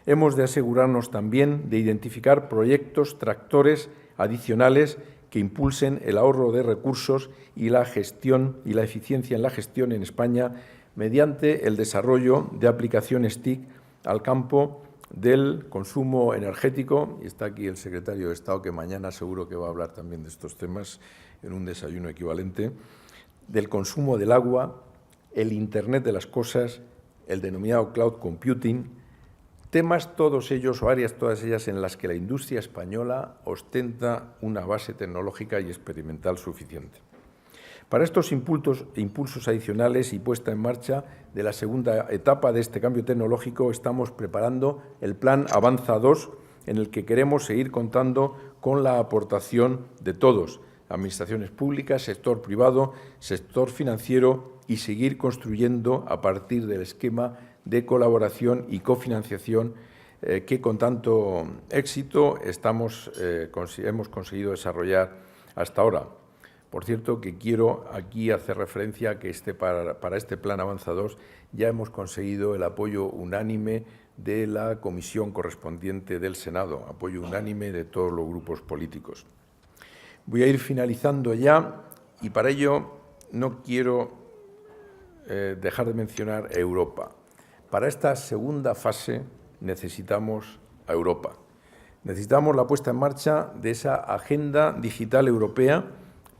hemos de asegurarnos también de identificar proyectos tractores adicionales que impulsen el ahorro de recursos y la gestión y la eficiencia en la gestión en España mediante el desarrollo de aplicaciones TIC al campo del consumo energético, y está aquí el secretario de Estado, que mañana seguro que va a hablar también de estos temas en un desayuno equivalente, del consumo del agua, el Internet de las cosas, el denominado cloud computing, temas todos ellos o áreas todas ellas en las que la industria española ostenta una base tecnológica y experimental suficiente. Para estos impulsos adicionales y puesta en marcha de la segunda etapa de este cambio tecnológico, estamos preparando el Plan Avanza 2, en el que queremos seguir contando con la aportación de todos, administraciones públicas, sector privado, sector financiero y seguir construyendo a partir del esquema de colaboración y cofinanciación que con tanto éxito hemos conseguido desarrollar hasta ahora. Por cierto, que quiero aquí hacer referencia a que para este Plan Avanza 2 ya hemos conseguido el apoyo unánime de la comisión correspondiente del Senado, apoyo unánime de todos los grupos políticos. Voy a ir finalizando ya y para ello no quiero dejar de mencionar Europa. Para esta segunda fase necesitamos a Europa. Necesitamos la puesta en marcha de esa Agenda Digital Europea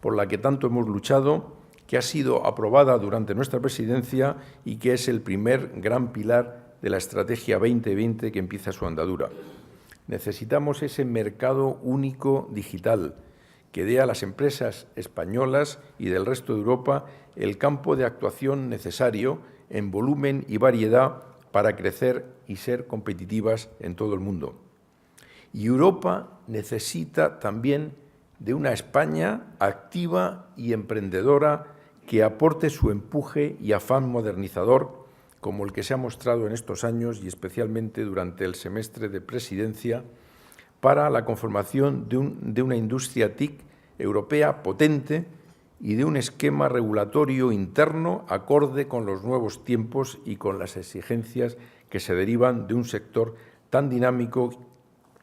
por la que tanto hemos luchado, que ha sido aprobada durante nuestra presidencia y que es el primer gran pilar de la Estrategia 2020 que empieza su andadura. Necesitamos ese mercado único digital que dé a las empresas españolas y del resto de Europa el campo de actuación necesario en volumen y variedad para crecer y ser competitivas en todo el mundo. Y Europa necesita también de una España activa y emprendedora que aporte su empuje y afán modernizador, como el que se ha mostrado en estos años y especialmente durante el semestre de presidencia, para la conformación de una industria TIC europea potente y de un esquema regulatorio interno acorde con los nuevos tiempos y con las exigencias que se derivan de un sector tan dinámico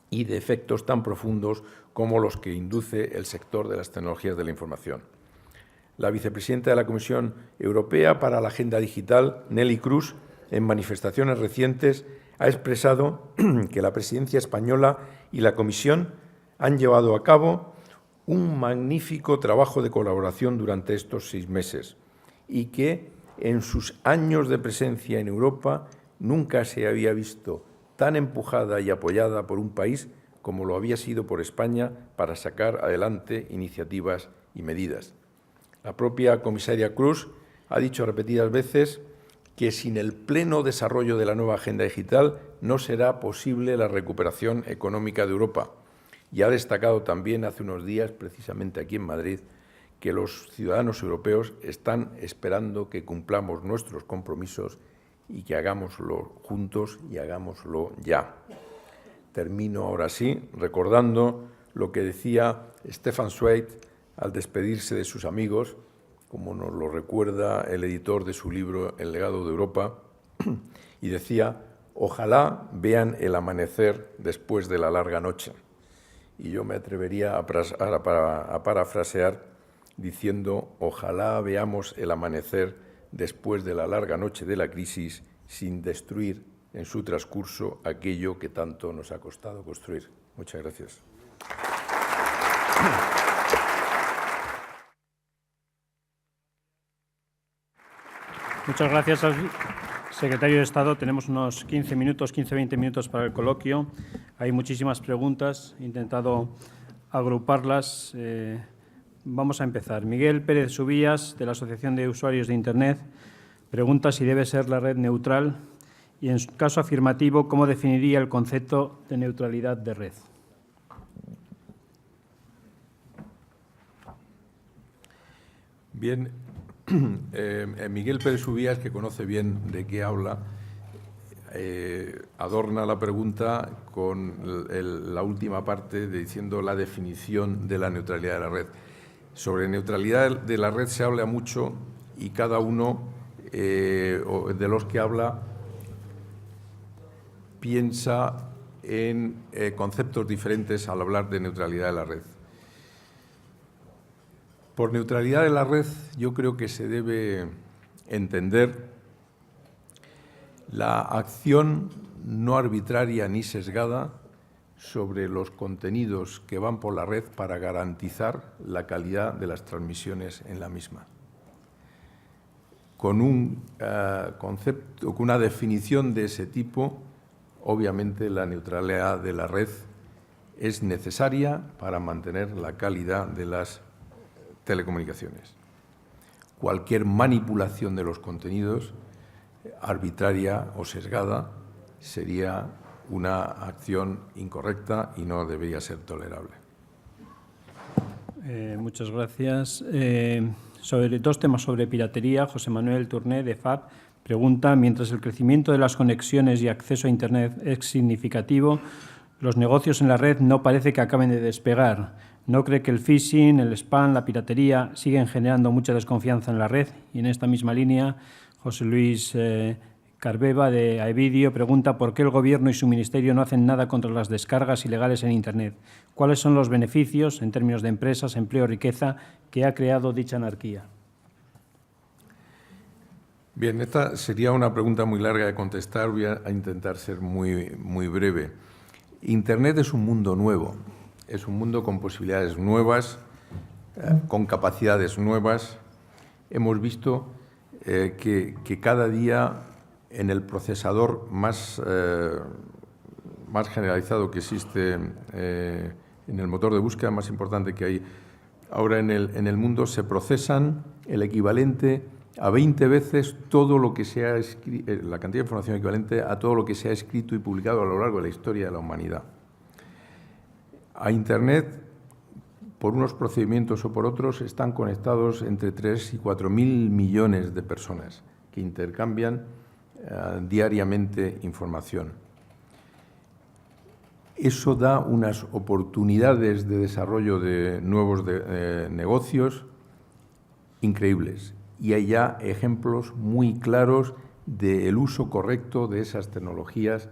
y de efectos tan profundos como los que induce el sector de las tecnologías de la información. La vicepresidenta de la Comisión Europea para la Agenda Digital, Neelie Kroes, en manifestaciones recientes, ha expresado que la presidencia española y la Comisión han llevado a cabo un magnífico trabajo de colaboración durante estos 6 meses y que en sus años de presencia en Europa nunca se había visto tan empujada y apoyada por un país como lo había sido por España para sacar adelante iniciativas y medidas. La propia comisaria Kroes ha dicho repetidas veces que sin el pleno desarrollo de la nueva agenda digital no será posible la recuperación económica de Europa. Y ha destacado también hace unos días, precisamente aquí en Madrid, que los ciudadanos europeos están esperando que cumplamos nuestros compromisos y que hagámoslo juntos y hagámoslo ya. Termino ahora sí recordando lo que decía Stefan Zweig al despedirse de sus amigos, como nos lo recuerda el editor de su libro El legado de Europa, y decía: ojalá vean el amanecer después de la larga noche. Y yo me atrevería a parafrasear diciendo: ojalá veamos el amanecer después de la larga noche de la crisis sin destruir en su transcurso aquello que tanto nos ha costado construir. Muchas gracias. Muchas gracias al secretario de Estado. Tenemos unos 15-20 minutos para el coloquio. Hay muchísimas preguntas. He intentado agruparlas. Vamos a empezar. Miguel Pérez Subías, de la Asociación de Usuarios de Internet, pregunta si debe ser la red neutral y, en su caso afirmativo, ¿cómo definiría el concepto de neutralidad de red? Bien, Miguel Pérez Subías, que conoce bien de qué habla, adorna la pregunta con la última parte diciendo la definición de la neutralidad de la red. Sobre neutralidad de la red se habla mucho y cada uno de los que habla piensa en conceptos diferentes al hablar de neutralidad de la red. Por neutralidad de la red yo creo que se debe entender la acción no arbitraria ni sesgada sobre los contenidos que van por la red para garantizar la calidad de las transmisiones en la misma. Con un concepto, con una definición de ese tipo, obviamente la neutralidad de la red es necesaria para mantener la calidad de las telecomunicaciones. Cualquier manipulación de los contenidos, arbitraria o sesgada, sería una acción incorrecta y no debería ser tolerable. Muchas gracias. Sobre dos temas sobre piratería, José Manuel Tourné, de FAB, pregunta: mientras el crecimiento de las conexiones y acceso a Internet es significativo, los negocios en la red no parece que acaben de despegar. ¿No cree que el phishing, el spam, la piratería siguen generando mucha desconfianza en la red? Y en esta misma línea, José Luis Carbeva, de Aevidio, pregunta por qué el Gobierno y su Ministerio no hacen nada contra las descargas ilegales en Internet. ¿Cuáles son los beneficios, en términos de empresas, empleo, riqueza, que ha creado dicha anarquía? Bien, esta sería una pregunta muy larga de contestar. Voy a intentar ser muy breve. Internet es un mundo nuevo, es un mundo con posibilidades nuevas, con capacidades nuevas. Hemos visto que cada día en el procesador más generalizado que existe, en el motor de búsqueda más importante que hay ahora en el mundo, se procesan el equivalente a 20 veces todo lo que se ha escrito, la cantidad de información equivalente a todo lo que se ha escrito y publicado a lo largo de la historia de la humanidad. A Internet, por unos procedimientos o por otros, están conectados entre 3 y 4.000 millones de personas que intercambian diariamente información. Eso da unas oportunidades de desarrollo de nuevos negocios increíbles. Y hay ya ejemplos muy claros del uso correcto de esas tecnologías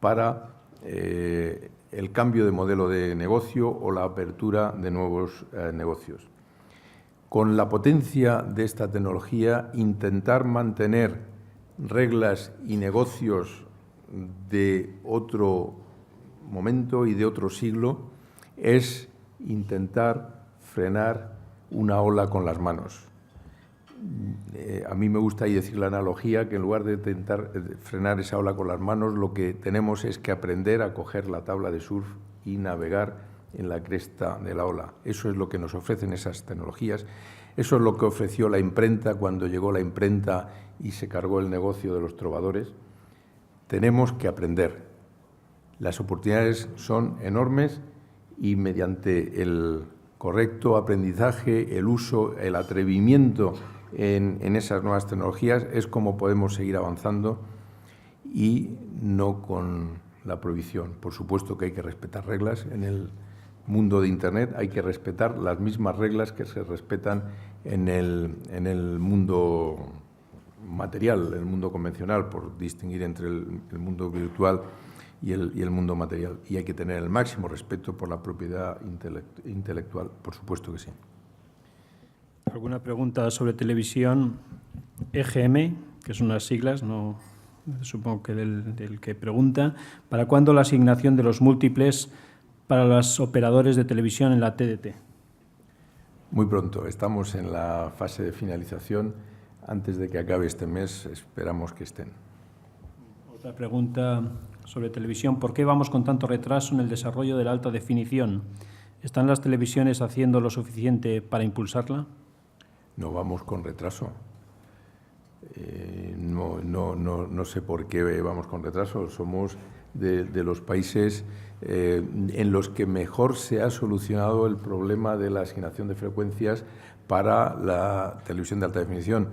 para el cambio de modelo de negocio o la apertura de nuevos negocios. Con la potencia de esta tecnología, intentar mantener reglas y negocios de otro momento y de otro siglo es intentar frenar una ola con las manos. A mí me gusta ahí decir la analogía que en lugar de intentar frenar esa ola con las manos, lo que tenemos es que aprender a coger la tabla de surf y navegar en la cresta de la ola. Eso es lo que nos ofrecen esas tecnologías. Eso es lo que ofreció la imprenta cuando llegó la imprenta y se cargó el negocio de los trovadores. Tenemos que aprender. Las oportunidades son enormes y mediante el correcto aprendizaje, el uso, el atrevimiento en esas nuevas tecnologías es como podemos seguir avanzando y no con la prohibición. Por supuesto que hay que respetar reglas en el mundo de Internet, hay que respetar las mismas reglas que se respetan en el mundo material, el mundo convencional, por distinguir entre el mundo virtual y el mundo material. Y hay que tener el máximo respeto por la propiedad intelectual, por supuesto que sí. ¿Alguna pregunta sobre televisión? EGM, que son unas siglas, no supongo que del que pregunta. ¿Para cuándo la asignación de los múltiples para los operadores de televisión en la TDT? Muy pronto. Estamos en la fase de finalización. Antes de que acabe este mes, esperamos que estén. Otra pregunta sobre televisión. ¿Por qué vamos con tanto retraso en el desarrollo de la alta definición? ¿Están las televisiones haciendo lo suficiente para impulsarla? No vamos con retraso. No sé por qué vamos con retraso. Somos de los países en los que mejor se ha solucionado el problema de la asignación de frecuencias para la televisión de alta definición.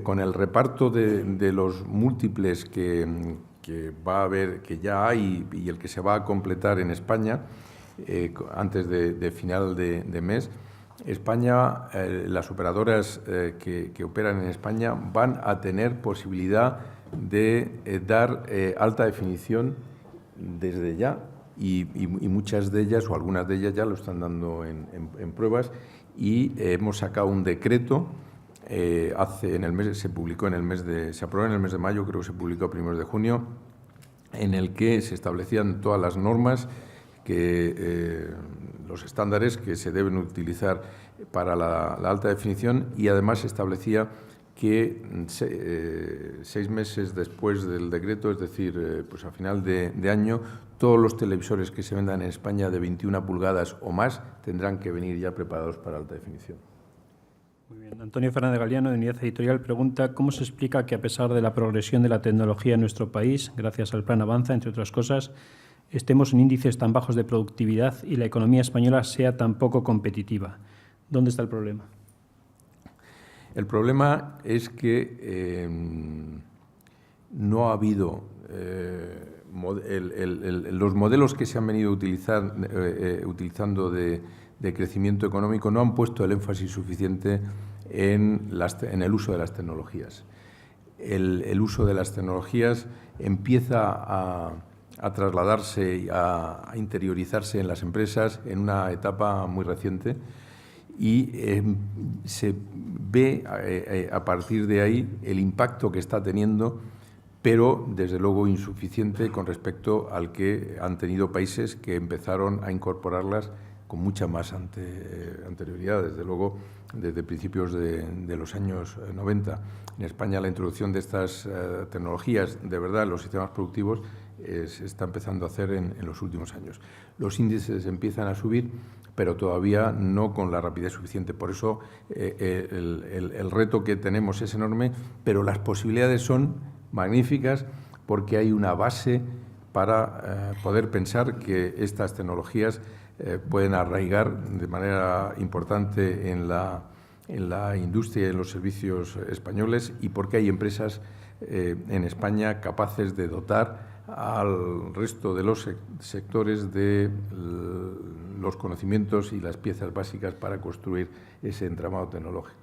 Con el reparto de los múltiples que va a haber, que ya hay y el que se va a completar en España antes de final de mes, España, las operadoras que operan en España van a tener posibilidad de dar alta definición desde ya y muchas de ellas o algunas de ellas ya lo están dando en pruebas y hemos sacado un decreto se publicó se aprobó en el mes de mayo, creo que se publicó a primeros de junio, en el que se establecían todas las normas los estándares que se deben utilizar para la alta definición y además se establecía que 6 meses después del decreto, es decir, pues a final de año, todos los televisores que se vendan en España de 21 pulgadas o más tendrán que venir ya preparados para alta definición. Muy bien. Antonio Fernández Galiano, de Unidad Editorial, pregunta ¿cómo se explica que a pesar de la progresión de la tecnología en nuestro país, gracias al Plan Avanza, entre otras cosas, estemos en índices tan bajos de productividad y la economía española sea tan poco competitiva? ¿Dónde está el problema? El problema es que no ha habido los modelos que se han venido utilizando de crecimiento económico no han puesto el énfasis suficiente en el uso de las tecnologías. El uso de las tecnologías empieza a trasladarse y a interiorizarse en las empresas en una etapa muy reciente y se ve a partir de ahí el impacto que está teniendo, pero desde luego insuficiente con respecto al que han tenido países que empezaron a incorporarlas con mucha más anterioridad, desde luego desde principios de los años 90. En España la introducción de estas tecnologías, de verdad, en los sistemas productivos, se está empezando a hacer en los últimos años. Los índices empiezan a subir, pero todavía no con la rapidez suficiente. Por eso el reto que tenemos es enorme, pero las posibilidades son magníficas porque hay una base para poder pensar que estas tecnologías pueden arraigar de manera importante en la industria y en los servicios españoles y porque hay empresas en España capaces de dotar al resto de los sectores de los conocimientos y las piezas básicas para construir ese entramado tecnológico.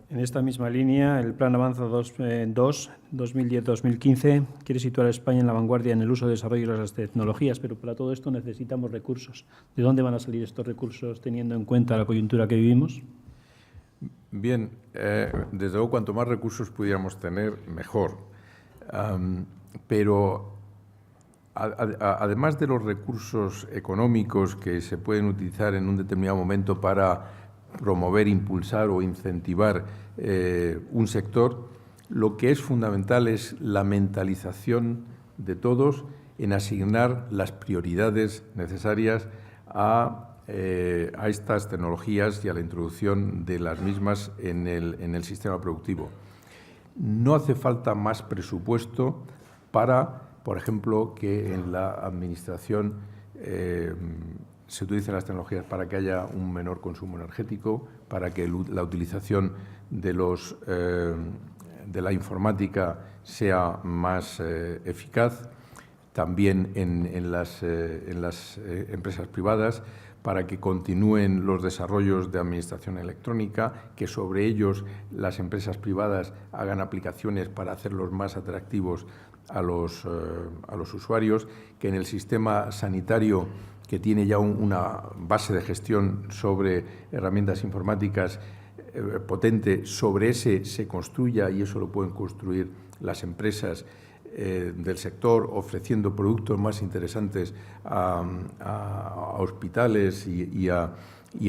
En esta misma línea, el Plan Avanza 2010-2015 quiere situar a España en la vanguardia en el uso y desarrollo de las tecnologías, pero para todo esto necesitamos recursos. ¿De dónde van a salir estos recursos teniendo en cuenta la coyuntura que vivimos? Bien, desde luego cuanto más recursos pudiéramos tener, mejor. Pero además de los recursos económicos que se pueden utilizar en un determinado momento para promover, impulsar o incentivar un sector, lo que es fundamental es la mentalización de todos en asignar las prioridades necesarias a estas tecnologías y a la introducción de las mismas en el sistema productivo. No hace falta más presupuesto para, por ejemplo, que en la administración se utilicen las tecnologías para que haya un menor consumo energético, para que la utilización de la informática sea más eficaz, también en las empresas privadas, para que continúen los desarrollos de administración electrónica, que sobre ellos las empresas privadas hagan aplicaciones para hacerlos más atractivos a los usuarios, que en el sistema sanitario, que tiene ya una base de gestión sobre herramientas informáticas potente, sobre ese se construya, y eso lo pueden construir las empresas del sector, ofreciendo productos más interesantes a hospitales y a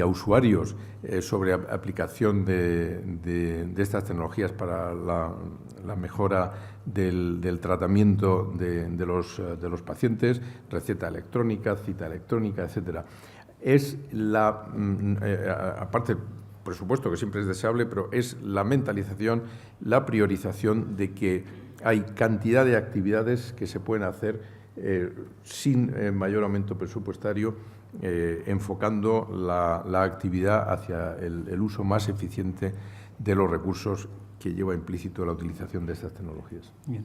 usuarios sobre aplicación de estas tecnologías para la mejora del tratamiento de los pacientes, receta electrónica, cita electrónica, etcétera. Es aparte, por supuesto que siempre es deseable, pero es la mentalización, la priorización de que hay cantidad de actividades que se pueden hacer sin mayor aumento presupuestario, enfocando la actividad hacia el uso más eficiente de los recursos que lleva implícito la utilización de estas tecnologías. Bien.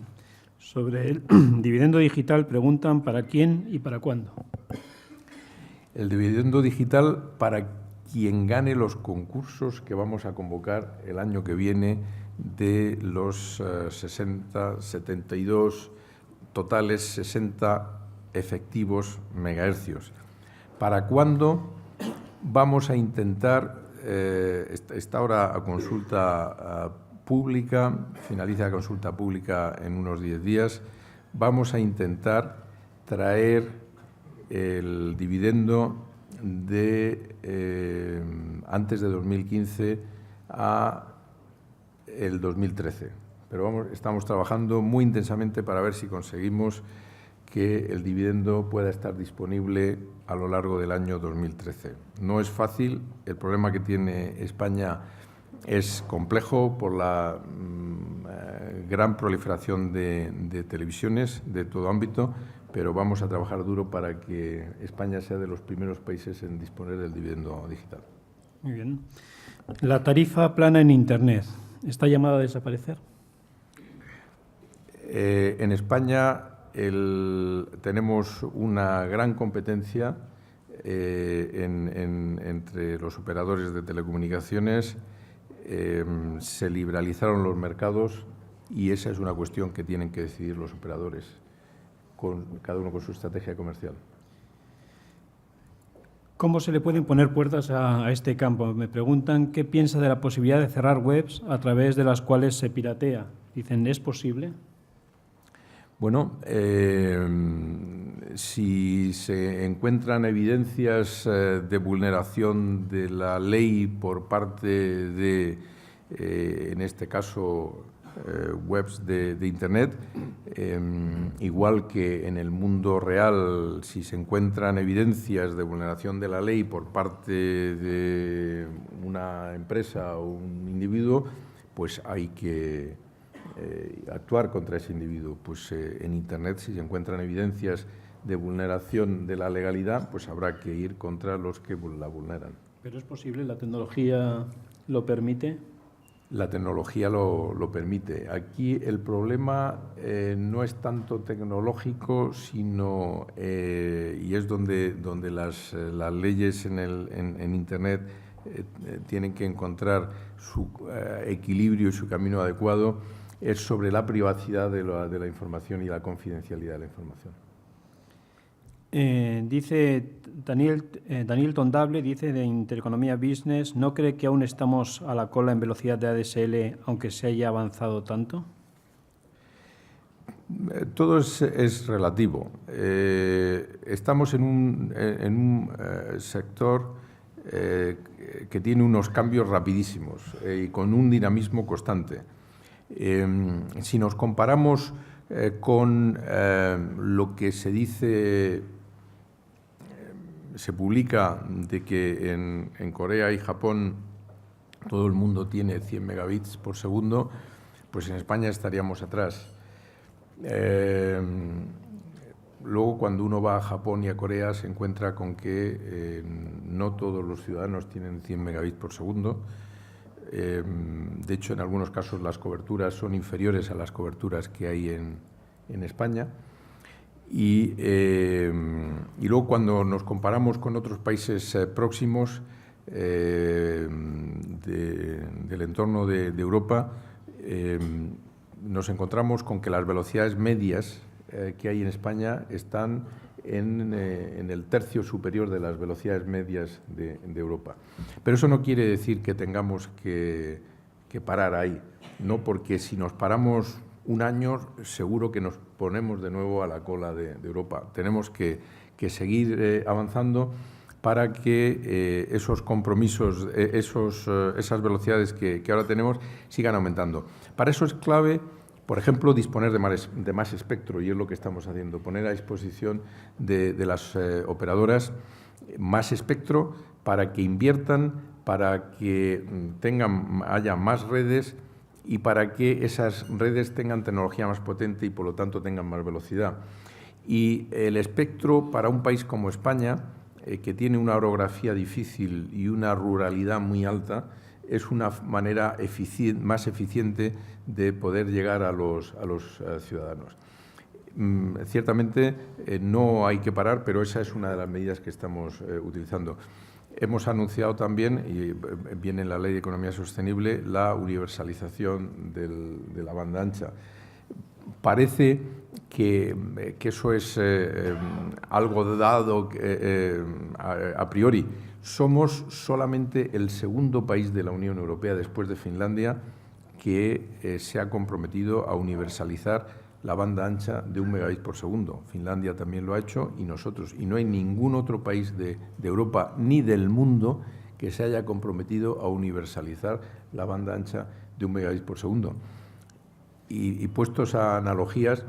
Sobre el dividendo digital preguntan ¿para quién y para cuándo? El dividendo digital para quien gane los concursos que vamos a convocar el año que viene de los 72 totales, 60 efectivos megahercios. ¿Para cuándo? Vamos a intentar, está ahora a consulta pública, finaliza la consulta pública en unos 10 días, vamos a intentar traer el dividendo de antes de 2015 a el 2013. Pero estamos trabajando muy intensamente para ver si conseguimos que el dividendo pueda estar disponible a lo largo del año 2013. No es fácil, el problema que tiene España es complejo por la gran proliferación de televisiones de todo ámbito, pero vamos a trabajar duro para que España sea de los primeros países en disponer del dividendo digital. Muy bien. La tarifa plana en Internet, ¿está llamada a desaparecer? En España tenemos una gran competencia entre los operadores de telecomunicaciones. Se liberalizaron los mercados y esa es una cuestión que tienen que decidir los operadores, cada uno con su estrategia comercial. ¿Cómo se le pueden poner puertas a este campo? Me preguntan qué piensa de la posibilidad de cerrar webs a través de las cuales se piratea. Dicen, ¿es posible? Bueno, si se encuentran evidencias de vulneración de la ley por parte de, en este caso, webs de Internet, igual que en el mundo real, si se encuentran evidencias de vulneración de la ley por parte de una empresa o un individuo, pues hay que actuar contra ese individuo. Pues en Internet, si se encuentran evidencias de vulneración de la legalidad, pues habrá que ir contra los que la vulneran. ¿Pero es posible? ¿La tecnología lo permite? La tecnología lo permite. Aquí el problema no es tanto tecnológico, sino, y es donde las leyes en Internet tienen que encontrar su equilibrio y su camino adecuado, es sobre la privacidad de la información y la confidencialidad de la información. Dice Daniel Tondable, dice de Intereconomía Business, ¿no cree que aún estamos a la cola en velocidad de ADSL, aunque se haya avanzado tanto? Todo es relativo. Estamos en un sector que tiene unos cambios rapidísimos y con un dinamismo constante. Si nos comparamos con lo que se publica de que en Corea y Japón todo el mundo tiene 100 megabits por segundo, pues en España estaríamos atrás. Luego, cuando uno va a Japón y a Corea, se encuentra con que no todos los ciudadanos tienen 100 megabits por segundo. De hecho, en algunos casos las coberturas son inferiores a las coberturas que hay en España. Y luego, cuando nos comparamos con otros países próximos del entorno de Europa, nos encontramos con que las velocidades medias que hay en España están en el tercio superior de las velocidades medias de Europa. Pero eso no quiere decir que tengamos que parar ahí, ¿no? Porque si nos paramos un año, seguro que nos ponemos de nuevo a la cola de Europa. Tenemos que seguir avanzando para que esos compromisos, esas velocidades que ahora tenemos sigan aumentando. Para eso es clave, por ejemplo, disponer de más espectro, y es lo que estamos haciendo, poner a disposición de las operadoras más espectro para que inviertan, para que haya más redes y para que esas redes tengan tecnología más potente y, por lo tanto, tengan más velocidad. Y el espectro para un país como España, que tiene una orografía difícil y una ruralidad muy alta, es una manera más eficiente de poder llegar a los ciudadanos. Ciertamente no hay que parar, pero esa es una de las medidas que estamos utilizando. Hemos anunciado también, y viene en la Ley de Economía Sostenible, la universalización de la banda ancha. Parece que eso es algo dado a priori. Somos solamente el segundo país de la Unión Europea, después de Finlandia, que se ha comprometido a universalizar la banda ancha de 1 megabit por segundo. Finlandia también lo ha hecho y nosotros. Y no hay ningún otro país de Europa ni del mundo que se haya comprometido a universalizar la banda ancha de 1 megabit por segundo. Y puestos a analogías,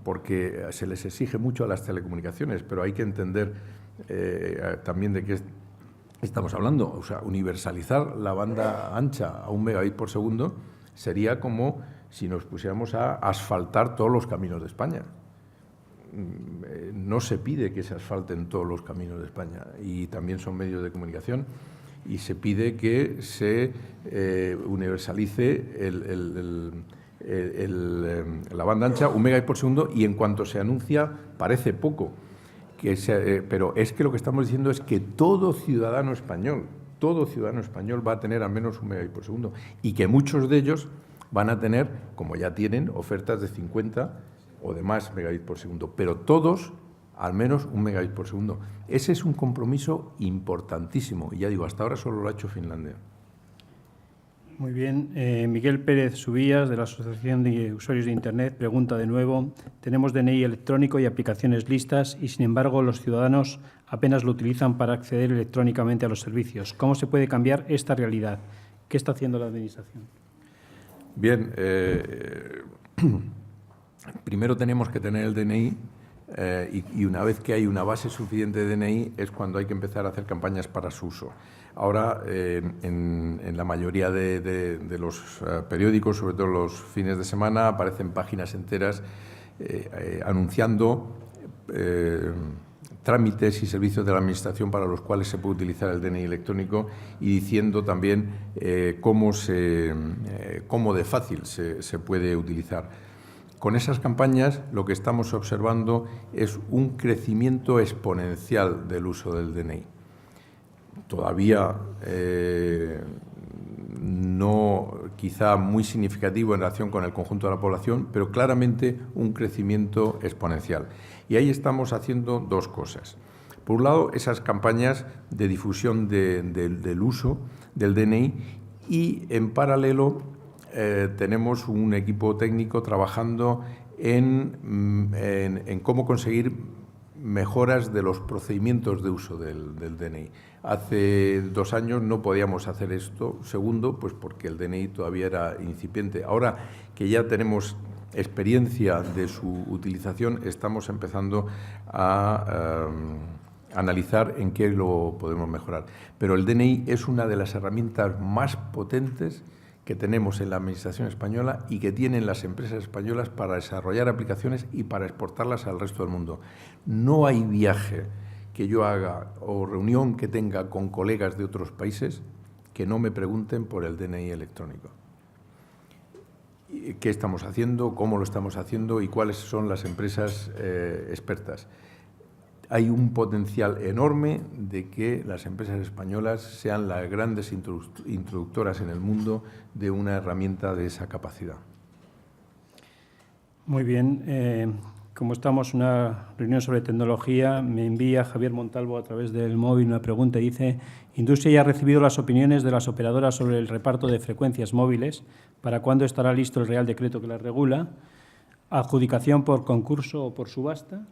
porque se les exige mucho a las telecomunicaciones, pero hay que entender también de qué estamos hablando. O sea, universalizar la banda ancha a 1 megabit por segundo sería como si nos pusiéramos a asfaltar todos los caminos de España. no se pide que se asfalten todos los caminos de España, y también son medios de comunicación, y se pide que se universalice la banda ancha 1 megabit por segundo, y en cuanto se anuncia parece poco, pero es que lo que estamos diciendo es que todo ciudadano español va a tener al menos 1 megabit por segundo, y que muchos de ellos van a tener, como ya tienen, ofertas de 50 o de más megabit por segundo, pero todos al menos 1 megabit por segundo. Ese es un compromiso importantísimo, y ya digo, hasta ahora solo lo ha hecho Finlandia. Muy bien. Miguel Pérez Subías, de la Asociación de Usuarios de Internet, pregunta de nuevo: tenemos DNI electrónico y aplicaciones listas, y sin embargo los ciudadanos apenas lo utilizan para acceder electrónicamente a los servicios. ¿Cómo se puede cambiar esta realidad? ¿Qué está haciendo la Administración? Bien, primero tenemos que tener el DNI, y una vez que hay una base suficiente de DNI es cuando hay que empezar a hacer campañas para su uso. Ahora, en la mayoría de los periódicos, sobre todo los fines de semana, aparecen páginas enteras anunciando trámites y servicios de la Administración para los cuales se puede utilizar el DNI electrónico, y diciendo también cómo de fácil se puede utilizar. Con esas campañas lo que estamos observando es un crecimiento exponencial del uso del DNI. Todavía no quizá muy significativo en relación con el conjunto de la población, pero claramente un crecimiento exponencial. Y ahí estamos haciendo dos cosas. Por un lado, esas campañas de difusión del uso del DNI, y en paralelo tenemos un equipo técnico trabajando en cómo conseguir mejoras de los procedimientos de uso del DNI. Hace 2 años no podíamos hacer esto. Segundo, pues porque el DNI todavía era incipiente. Ahora que ya tenemos experiencia de su utilización, estamos empezando a analizar en qué lo podemos mejorar. Pero el DNI es una de las herramientas más potentes que tenemos en la Administración española y que tienen las empresas españolas para desarrollar aplicaciones y para exportarlas al resto del mundo. No hay viaje que yo haga o reunión que tenga con colegas de otros países que no me pregunten por el DNI electrónico. ¿Qué estamos haciendo? ¿Cómo lo estamos haciendo? ¿Y cuáles son las empresas expertas? Hay un potencial enorme de que las empresas españolas sean las grandes introductoras en el mundo de una herramienta de esa capacidad. Muy bien. Como estamos en una reunión sobre tecnología, me envía Javier Montalvo a través del móvil una pregunta y dice: Industria ya ha recibido las opiniones de las operadoras sobre el reparto de frecuencias móviles. ¿Para cuándo estará listo el Real Decreto que las regula? ¿Adjudicación por concurso o por subasta?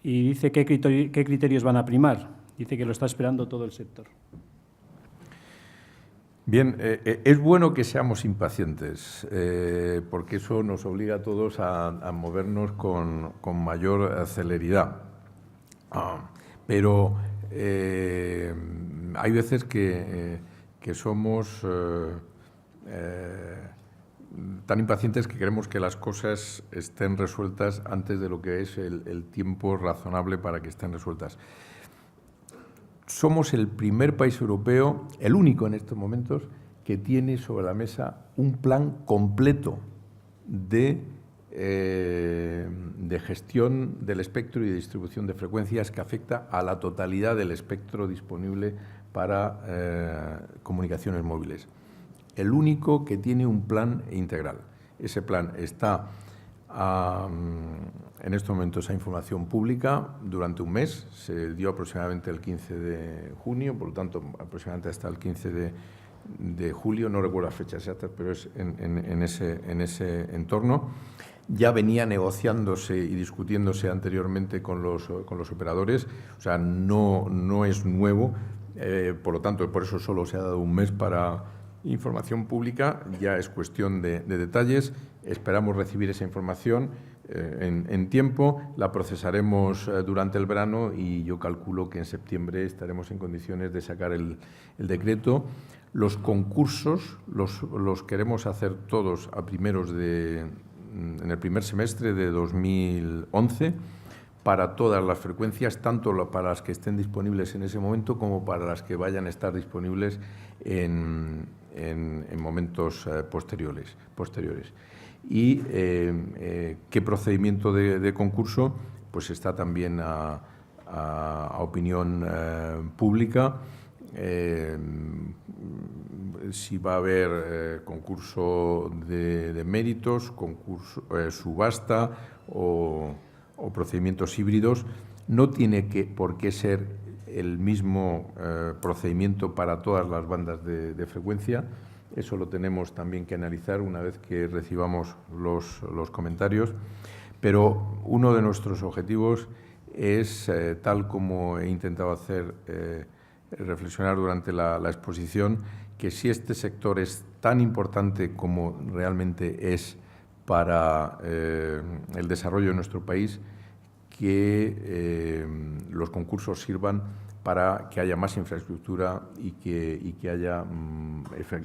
Y dice qué criterios van a primar. Dice que lo está esperando todo el sector. Bien, es bueno que seamos impacientes, porque eso nos obliga a todos a movernos con mayor celeridad. Pero hay veces que somos tan impacientes que queremos que las cosas estén resueltas antes de lo que es el tiempo razonable para que estén resueltas. Somos el primer país europeo, el único en estos momentos, que tiene sobre la mesa un plan completo de gestión del espectro y de distribución de frecuencias que afecta a la totalidad del espectro disponible para comunicaciones móviles. El único que tiene un plan integral. Ese plan está en estos momentos a información pública durante un mes. Se dio aproximadamente el 15 de junio, por lo tanto, aproximadamente hasta el 15 de julio, no recuerdo las fechas exactas, pero es en ese entorno. Ya venía negociándose y discutiéndose anteriormente con los operadores, o sea, no es nuevo, por lo tanto, por eso solo se ha dado un mes para información pública. Ya es cuestión de detalles. Esperamos recibir esa información en tiempo, la procesaremos durante el verano y yo calculo que en septiembre estaremos en condiciones de sacar el decreto. Los concursos los queremos hacer todos en el primer semestre de 2011, para todas las frecuencias, tanto para las que estén disponibles en ese momento como para las que vayan a estar disponibles en momentos posteriores. Y qué procedimiento de concurso, pues está también a opinión pública. Si va a haber concurso de méritos, subasta o procedimientos híbridos, no tiene por qué ser el mismo procedimiento para todas las bandas de frecuencia. Eso lo tenemos también que analizar una vez que recibamos los comentarios. Pero uno de nuestros objetivos es, tal como he intentado hacer reflexionar durante la exposición, que si este sector es tan importante como realmente es para el desarrollo de nuestro país, que los concursos sirvan para que haya más infraestructura y que haya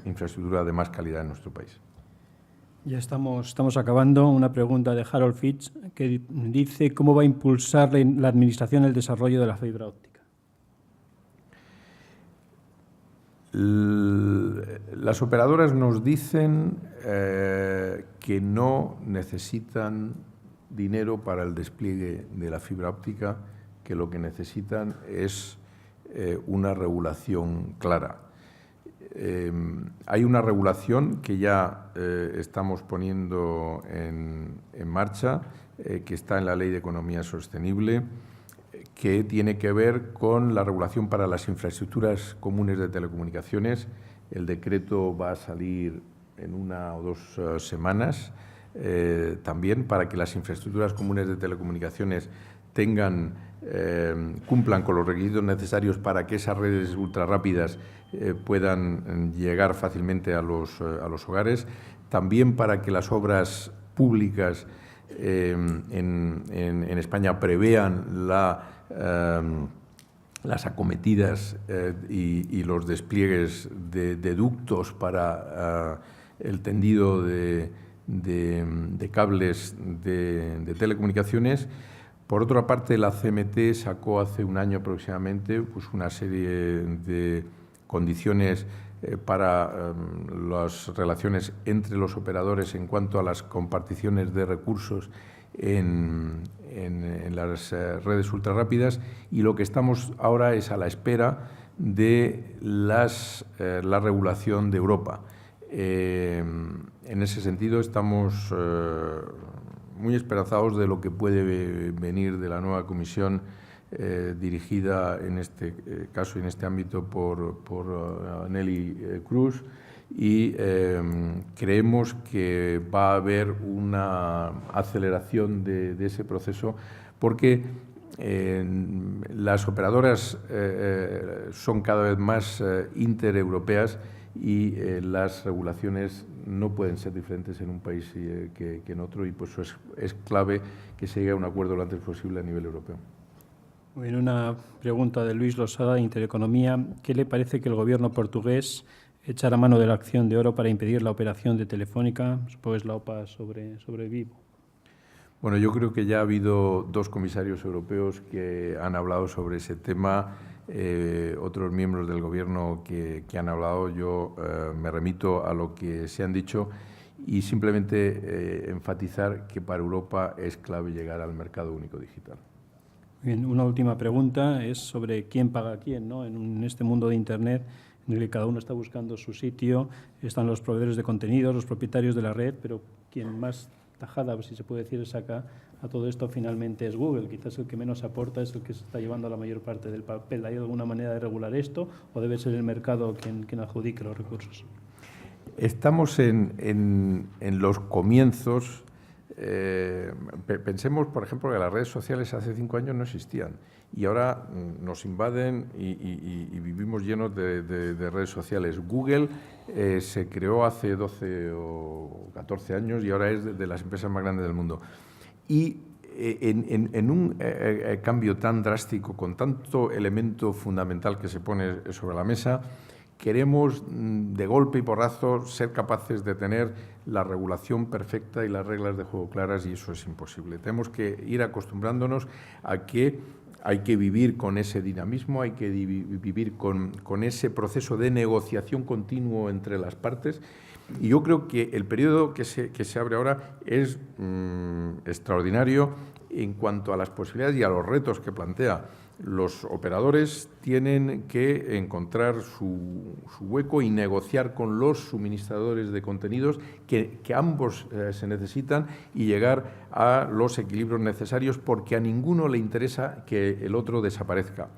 infraestructura de más calidad en nuestro país. Ya estamos acabando. Una pregunta de Harold Fitch que dice ¿cómo va a impulsar la Administración el desarrollo de la fibra óptica? Las operadoras nos dicen que no necesitan dinero para el despliegue de la fibra óptica, que lo que necesitan es una regulación clara. Hay una regulación que ya estamos poniendo en marcha, que está en la Ley de Economía Sostenible, que tiene que ver con la regulación para las infraestructuras comunes de telecomunicaciones. El decreto va a salir en 1 o 2 semanas, también para que las infraestructuras comunes de telecomunicaciones cumplan con los requisitos necesarios para que esas redes ultrarrápidas puedan llegar fácilmente a los hogares, también para que las obras públicas en España prevean las acometidas y los despliegues de ductos para el tendido de cables de telecomunicaciones. Por otra parte, la CMT sacó hace un año aproximadamente pues, una serie de condiciones para las relaciones entre los operadores en cuanto a las comparticiones de recursos en las redes ultrarrápidas, y lo que estamos ahora es a la espera de la regulación de Europa. En ese sentido estamos muy esperanzados de lo que puede venir de la nueva comisión dirigida en este caso y en este ámbito por Neelie Kroes, y creemos que va a haber una aceleración de ese proceso, porque las operadoras son cada vez más intereuropeas y las regulaciones no pueden ser diferentes en un país que en otro, y pues es clave que se llegue a un acuerdo lo antes posible a nivel europeo. Muy bien, una pregunta de Luis Losada, de Intereconomía. ¿Qué le parece que el gobierno portugués echara mano de la acción de oro para impedir la operación de Telefónica, supongo es la OPA sobre Vivo? Bueno, yo creo que ya ha habido 2 comisarios europeos que han hablado sobre ese tema, otros miembros del Gobierno que han hablado. Yo me remito a lo que se han dicho y simplemente enfatizar que para Europa es clave llegar al mercado único digital. Bien, una última pregunta es sobre quién paga a quién, ¿no? En este mundo de Internet, en el que cada uno está buscando su sitio, están los proveedores de contenidos, los propietarios de la red, pero quien más tajada, si se puede decir, saca a todo esto finalmente es Google. Quizás el que menos aporta es el que se está llevando la mayor parte del papel. ¿Hay alguna manera de regular esto o debe ser el mercado quien adjudique los recursos? Estamos en los comienzos. Pensemos, por ejemplo, que las redes sociales hace 5 años no existían y ahora nos invaden y vivimos llenos de redes sociales. Google se creó hace 12 o 14 años y ahora es de las empresas más grandes del mundo. Y en un cambio tan drástico, con tanto elemento fundamental que se pone sobre la mesa, queremos de golpe y porrazo ser capaces de tener la regulación perfecta y las reglas de juego claras, y eso es imposible. Tenemos que ir acostumbrándonos a que hay que vivir con ese dinamismo, hay que vivir con ese proceso de negociación continuo entre las partes. Y yo creo que el periodo que se abre ahora es extraordinario en cuanto a las posibilidades y a los retos que plantea. Los operadores tienen que encontrar su hueco y negociar con los suministradores de contenidos que ambos se necesitan y llegar a los equilibrios necesarios, porque a ninguno le interesa que el otro desaparezca.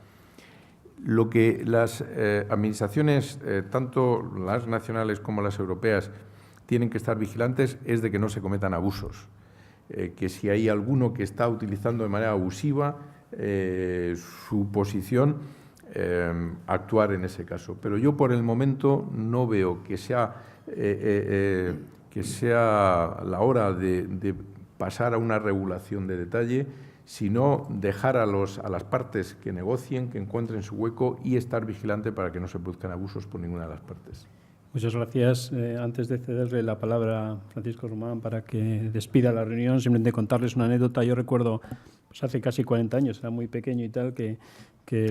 Lo que las administraciones, tanto las nacionales como las europeas, tienen que estar vigilantes es de que no se cometan abusos, que si hay alguno que está utilizando de manera abusiva su posición, actuar en ese caso. Pero yo por el momento no veo que sea la hora de pasar a una regulación de detalle, sino dejar a las partes que negocien, que encuentren su hueco y estar vigilante para que no se produzcan abusos por ninguna de las partes. Muchas gracias. Antes de cederle la palabra a Francisco Román para que despida la reunión, simplemente contarles una anécdota. Yo recuerdo, pues hace casi 40 años, era muy pequeño y tal, que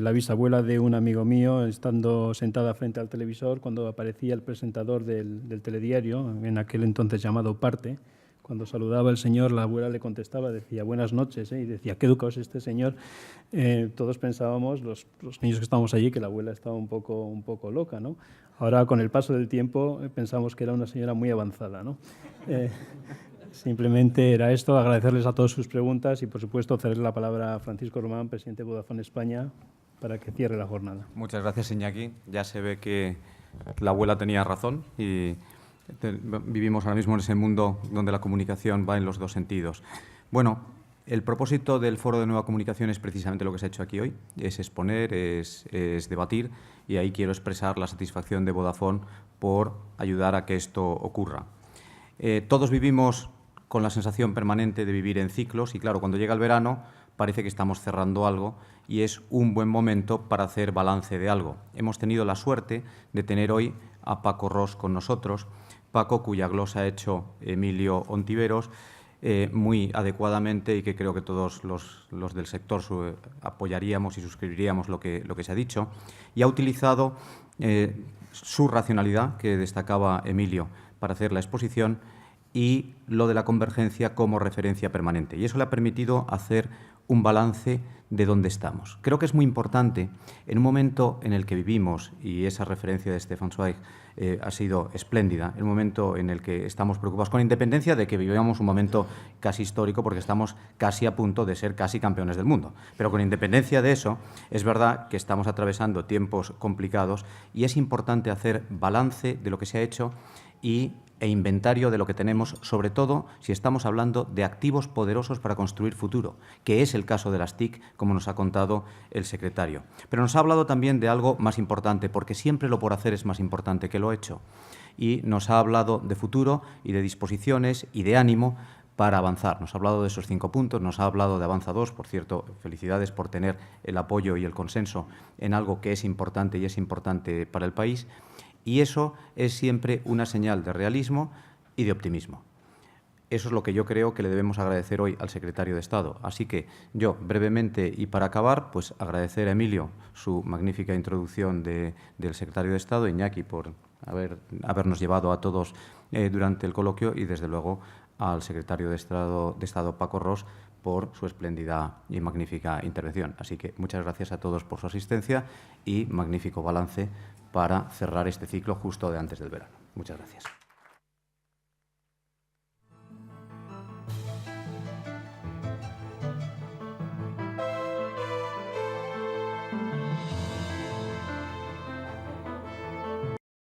la bisabuela de un amigo mío, estando sentada frente al televisor, cuando aparecía el presentador del telediario, en aquel entonces llamado Parte, cuando saludaba el señor, la abuela le contestaba, decía buenas noches, y decía qué educado es este señor. Todos pensábamos, los niños que estábamos allí, que la abuela estaba un poco loca, ¿no? Ahora, con el paso del tiempo, pensamos que era una señora muy avanzada, ¿no? Simplemente era esto, agradecerles a todos sus preguntas y, por supuesto, cederle la palabra a Francisco Román, presidente de Vodafone España, para que cierre la jornada. Muchas gracias, Iñaki. Ya se ve que la abuela tenía razón y vivimos ahora mismo en ese mundo donde la comunicación va en los dos sentidos. Bueno, el propósito del Foro de Nueva Comunicación es precisamente lo que se ha hecho aquí hoy, es exponer, es debatir, y ahí quiero expresar la satisfacción de Vodafone por ayudar a que esto ocurra. Todos vivimos con la sensación permanente de vivir en ciclos y, claro, cuando llega el verano parece que estamos cerrando algo y es un buen momento para hacer balance de algo. Hemos tenido la suerte de tener hoy a Paco Ros con nosotros, Paco, cuya glosa ha hecho Emilio Ontiveros muy adecuadamente y que creo que todos los del sector apoyaríamos y suscribiríamos lo que se ha dicho, y ha utilizado su racionalidad, que destacaba Emilio, para hacer la exposición, y lo de la convergencia como referencia permanente. Y eso le ha permitido hacer un balance de dónde estamos. Creo que es muy importante, en un momento en el que vivimos, y esa referencia de Stefan Zweig ha sido espléndida, el momento en el que estamos preocupados, con independencia de que vivamos un momento casi histórico, porque estamos casi a punto de ser casi campeones del mundo. Pero con independencia de eso, es verdad que estamos atravesando tiempos complicados y es importante hacer balance de lo que se ha hecho e inventario de lo que tenemos, sobre todo si estamos hablando de activos poderosos para construir futuro, que es el caso de las TIC, como nos ha contado el secretario. Pero nos ha hablado también de algo más importante, porque siempre lo por hacer es más importante que lo hecho. Y nos ha hablado de futuro y de disposiciones y de ánimo para avanzar. Nos ha hablado de esos 5 puntos, nos ha hablado de Avanza 2, por cierto, felicidades por tener el apoyo y el consenso en algo que es importante y es importante para el país. Y eso es siempre una señal de realismo y de optimismo. Eso es lo que yo creo que le debemos agradecer hoy al secretario de Estado. Así que yo, brevemente y para acabar, pues agradecer a Emilio su magnífica introducción del secretario de Estado, Iñaki, por habernos llevado a todos durante el coloquio, y desde luego al secretario de Estado Paco Ros, por su espléndida y magnífica intervención. Así que muchas gracias a todos por su asistencia y magnífico balance para cerrar este ciclo justo de antes del verano. Muchas gracias.